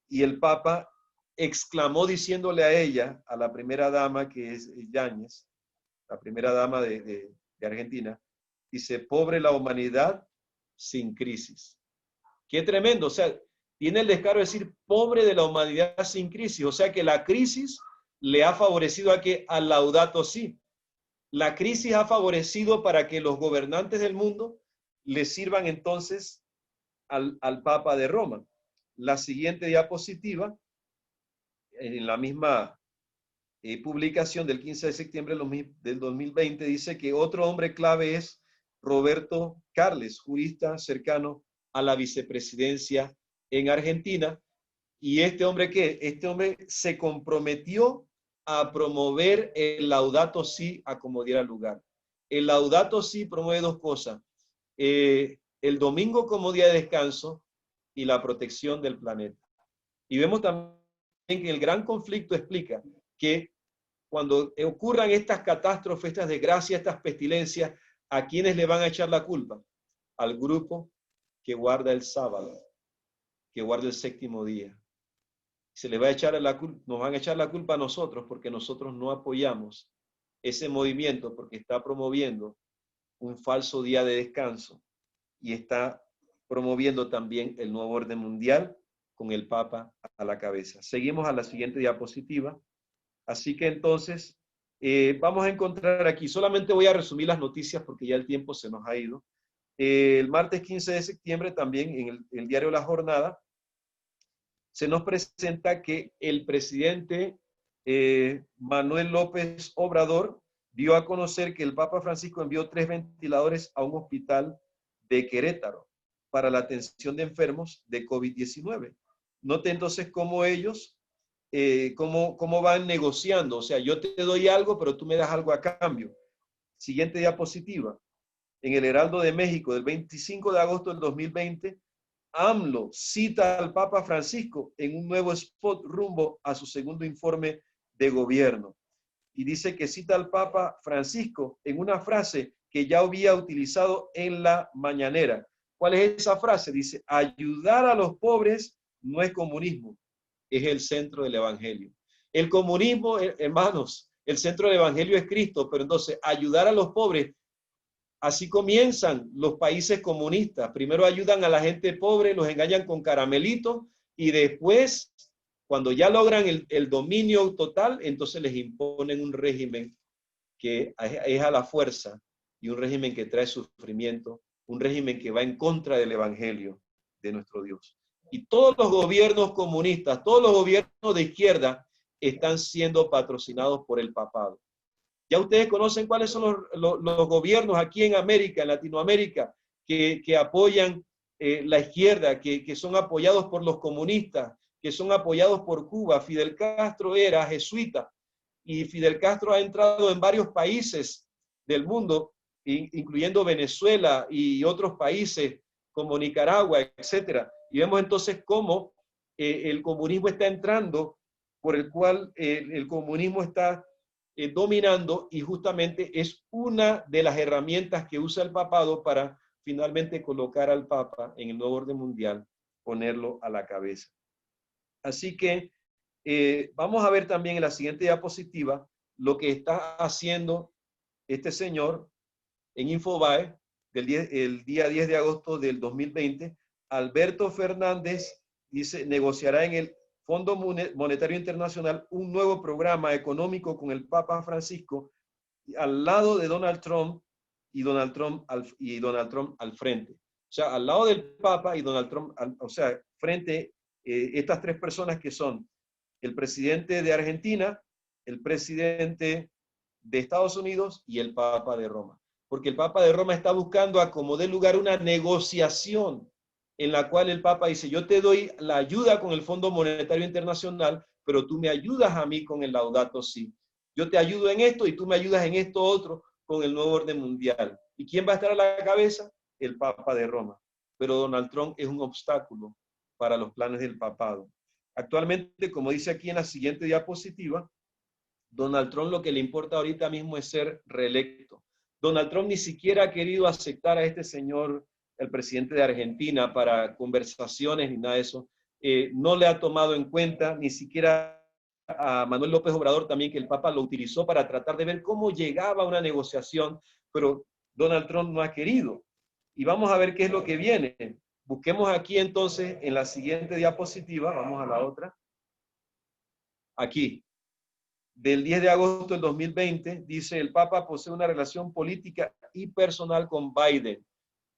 y el Papa exclamó diciéndole a ella, a la primera dama que es Yáñez, la primera dama de Argentina, dice, pobre la humanidad sin crisis. Qué tremendo, o sea, tiene el descaro de decir pobre de la humanidad sin crisis, o sea que la crisis le ha favorecido al Laudato Si. La crisis ha favorecido para que los gobernantes del mundo le sirvan entonces al Papa de Roma. La siguiente diapositiva, en la misma publicación del 15 de septiembre del 2020, dice que otro hombre clave es Roberto Carles, jurista cercano a la vicepresidencia en Argentina. ¿Y este hombre qué? Este hombre se comprometió a promover el Laudato Si a como diera lugar. El Laudato Si promueve dos cosas. El domingo como día de descanso y la protección del planeta. Y vemos también que el gran conflicto explica que cuando ocurran estas catástrofes, estas desgracias, estas pestilencias, ¿a quiénes le van a echar la culpa? Al grupo que guarda el sábado, que guarda el séptimo día. Se le va a echar nos van a echar la culpa a nosotros porque nosotros no apoyamos ese movimiento, porque está promoviendo un falso día de descanso y está promoviendo también el nuevo orden mundial con el Papa a la cabeza. Seguimos a la siguiente diapositiva. Así que entonces vamos a encontrar aquí, solamente voy a resumir las noticias porque ya el tiempo se nos ha ido. El martes 15 de septiembre también en el diario La Jornada se nos presenta que el presidente Manuel López Obrador dio a conocer que el Papa Francisco envió 3 ventiladores a un hospital de Querétaro para la atención de enfermos de COVID-19. Note entonces cómo ellos, cómo van negociando. O sea, yo te doy algo, pero tú me das algo a cambio. Siguiente diapositiva. En el Heraldo de México, del 25 de agosto del 2020, AMLO cita al Papa Francisco en un nuevo spot rumbo a su segundo informe de gobierno. Y dice que cita al Papa Francisco en una frase que ya había utilizado en la mañanera. ¿Cuál es esa frase? Dice, ayudar a los pobres no es comunismo, es el centro del evangelio. El comunismo, hermanos, el centro del evangelio es Cristo, pero entonces ayudar a los pobres, así comienzan los países comunistas. Primero ayudan a la gente pobre, los engañan con caramelitos y después, cuando ya logran el dominio total, entonces les imponen un régimen que es a la fuerza y un régimen que trae sufrimiento, un régimen que va en contra del evangelio de nuestro Dios. Y todos los gobiernos comunistas, todos los gobiernos de izquierda están siendo patrocinados por el papado. Ya ustedes conocen cuáles son los gobiernos aquí en América, en Latinoamérica, que apoyan la izquierda, que son apoyados por los comunistas, que son apoyados por Cuba. Fidel Castro era jesuita y Fidel Castro ha entrado en varios países del mundo, incluyendo Venezuela y otros países como Nicaragua, etcétera. Y vemos entonces cómo el comunismo está entrando, por el cual el comunismo está dominando, y justamente es una de las herramientas que usa el papado para finalmente colocar al Papa en el nuevo orden mundial, ponerlo a la cabeza. Así que Vamos a ver también en la siguiente diapositiva lo que está haciendo este señor en Infobae el día 10 de agosto del 2020. Alberto Fernández dice, negociará en el Fondo Monetario Internacional un nuevo programa económico con el Papa Francisco al lado de Donald Trump y Donald Trump al frente. O sea, al lado del Papa y Donald Trump, o sea, frente estas tres personas que son el presidente de Argentina, el presidente de Estados Unidos y el Papa de Roma. Porque el Papa de Roma está buscando a como dé lugar una negociación en la cual el Papa dice, yo te doy la ayuda con el Fondo Monetario Internacional, pero tú me ayudas a mí con el Laudato Si. Yo te ayudo en esto y tú me ayudas en esto otro con el nuevo orden mundial. ¿Y quién va a estar a la cabeza? El Papa de Roma. Pero Donald Trump es un obstáculo para los planes del papado. Actualmente, como dice aquí en la siguiente diapositiva, Donald Trump lo que le importa ahorita mismo es ser reelecto. Donald Trump ni siquiera ha querido aceptar a este señor, el presidente de Argentina, para conversaciones ni nada de eso. No le ha tomado en cuenta ni siquiera a Manuel López Obrador también, que el Papa lo utilizó para tratar de ver cómo llegaba a una negociación, pero Donald Trump no ha querido. Y vamos a ver qué es lo que viene. Busquemos aquí entonces en la siguiente diapositiva, vamos a la otra. Aquí, del 10 de agosto del 2020, dice el Papa posee una relación política y personal con Biden.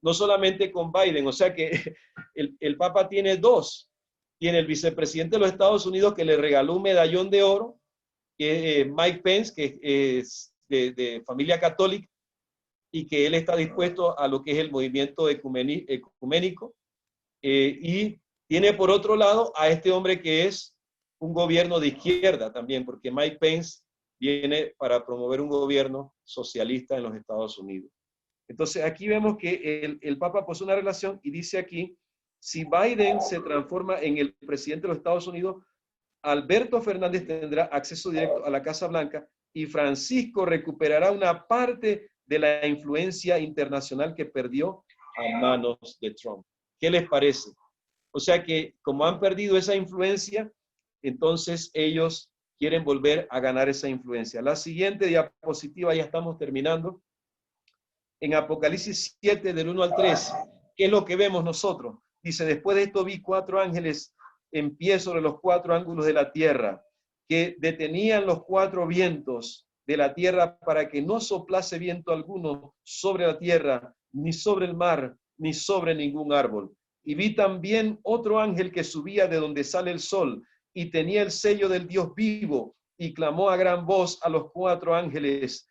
No solamente con Biden, o sea que el Papa tiene dos. Tiene el vicepresidente de los Estados Unidos que le regaló un medallón de oro, que es Mike Pence, que es de familia católica, y que él está dispuesto a lo que es el movimiento ecuménico. Y tiene por otro lado a este hombre que es un gobierno de izquierda también, porque Mike Pence viene para promover un gobierno socialista en los Estados Unidos. Entonces aquí vemos que el Papa posee una relación y dice aquí, si Biden se transforma en el presidente de los Estados Unidos, Alberto Fernández tendrá acceso directo a la Casa Blanca y Francisco recuperará una parte de la influencia internacional que perdió a manos de Trump. ¿Qué les parece? O sea que como han perdido esa influencia, entonces ellos quieren volver a ganar esa influencia. La siguiente diapositiva, ya estamos terminando. En Apocalipsis 7, del 1 al 3, ¿qué es lo que vemos nosotros? Dice, después de esto vi 4 ángeles en pie sobre los 4 ángulos de la tierra, que detenían los 4 vientos de la tierra para que no soplase viento alguno sobre la tierra, ni sobre el mar, ni sobre ningún árbol. Y vi también otro ángel que subía de donde sale el sol y tenía el sello del Dios vivo y clamó a gran voz a los 4 ángeles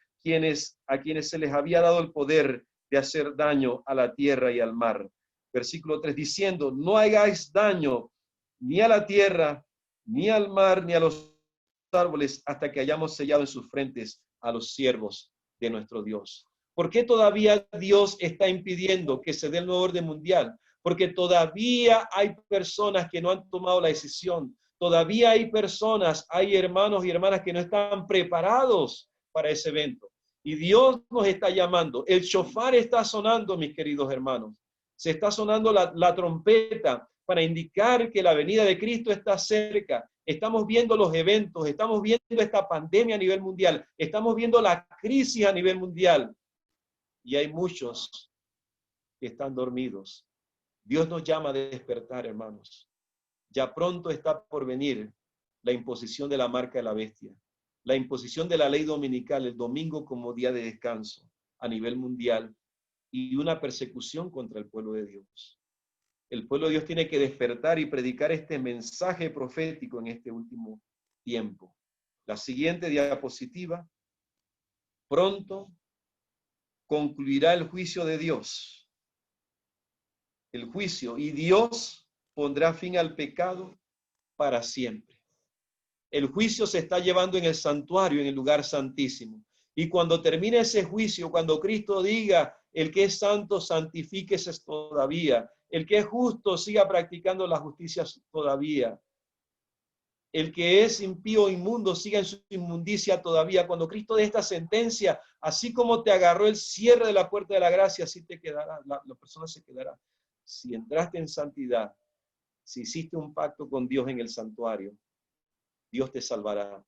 a quienes se les había dado el poder de hacer daño a la tierra y al mar. Versículo 3, diciendo, no hagáis daño ni a la tierra, ni al mar, ni a los árboles, hasta que hayamos sellado en sus frentes a los siervos de nuestro Dios. ¿Por qué todavía Dios está impidiendo que se dé el nuevo orden mundial? Porque todavía hay personas que no han tomado la decisión. Todavía hay personas, hay hermanos y hermanas que no están preparados para ese evento. Y Dios nos está llamando. El shofar está sonando, mis queridos hermanos. Se está sonando la trompeta para indicar que la venida de Cristo está cerca. Estamos viendo los eventos, estamos viendo esta pandemia a nivel mundial, estamos viendo la crisis a nivel mundial. Y hay muchos que están dormidos. Dios nos llama a despertar, hermanos. Ya pronto está por venir la imposición de la marca de la bestia, la imposición de la ley dominical, el domingo como día de descanso a nivel mundial y una persecución contra el pueblo de Dios. El pueblo de Dios tiene que despertar y predicar este mensaje profético en este último tiempo. La siguiente diapositiva. Pronto concluirá el juicio de Dios. El juicio, y Dios pondrá fin al pecado para siempre. El juicio se está llevando en el santuario, en el lugar santísimo. Y cuando termine ese juicio, cuando Cristo diga, el que es santo, santifíquese todavía. El que es justo, siga practicando la justicia todavía. El que es impío, inmundo, siga en su inmundicia todavía. Cuando Cristo dé esta sentencia, así como te agarró el cierre de la puerta de la gracia, así te quedará, la persona se quedará. Si entraste en santidad, si hiciste un pacto con Dios en el santuario, Dios te salvará.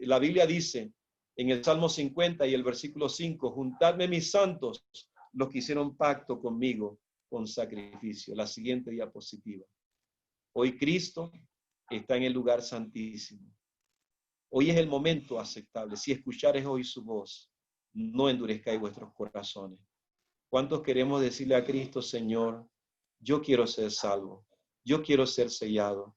La Biblia dice en el Salmo 50 y el versículo 5, juntadme mis santos, los que hicieron pacto conmigo con sacrificio. La siguiente diapositiva. Hoy Cristo está en el lugar santísimo. Hoy es el momento aceptable. Si escuchares hoy su voz, no endurezcáis vuestros corazones. ¿Cuántos queremos decirle a Cristo, Señor, yo quiero ser salvo, yo quiero ser sellado,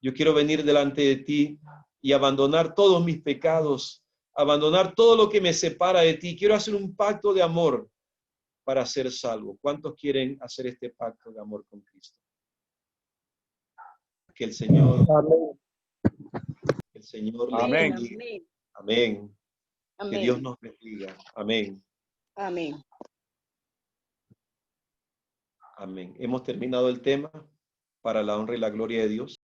yo quiero venir delante de ti y abandonar todos mis pecados, abandonar todo lo que me separa de ti? Quiero hacer un pacto de amor para ser salvo. ¿Cuántos quieren hacer este pacto de amor con Cristo? Que el Señor les bendiga. Amén. Que Dios nos bendiga. Amén. Amén. Amén. Hemos terminado el tema para la honra y la gloria de Dios.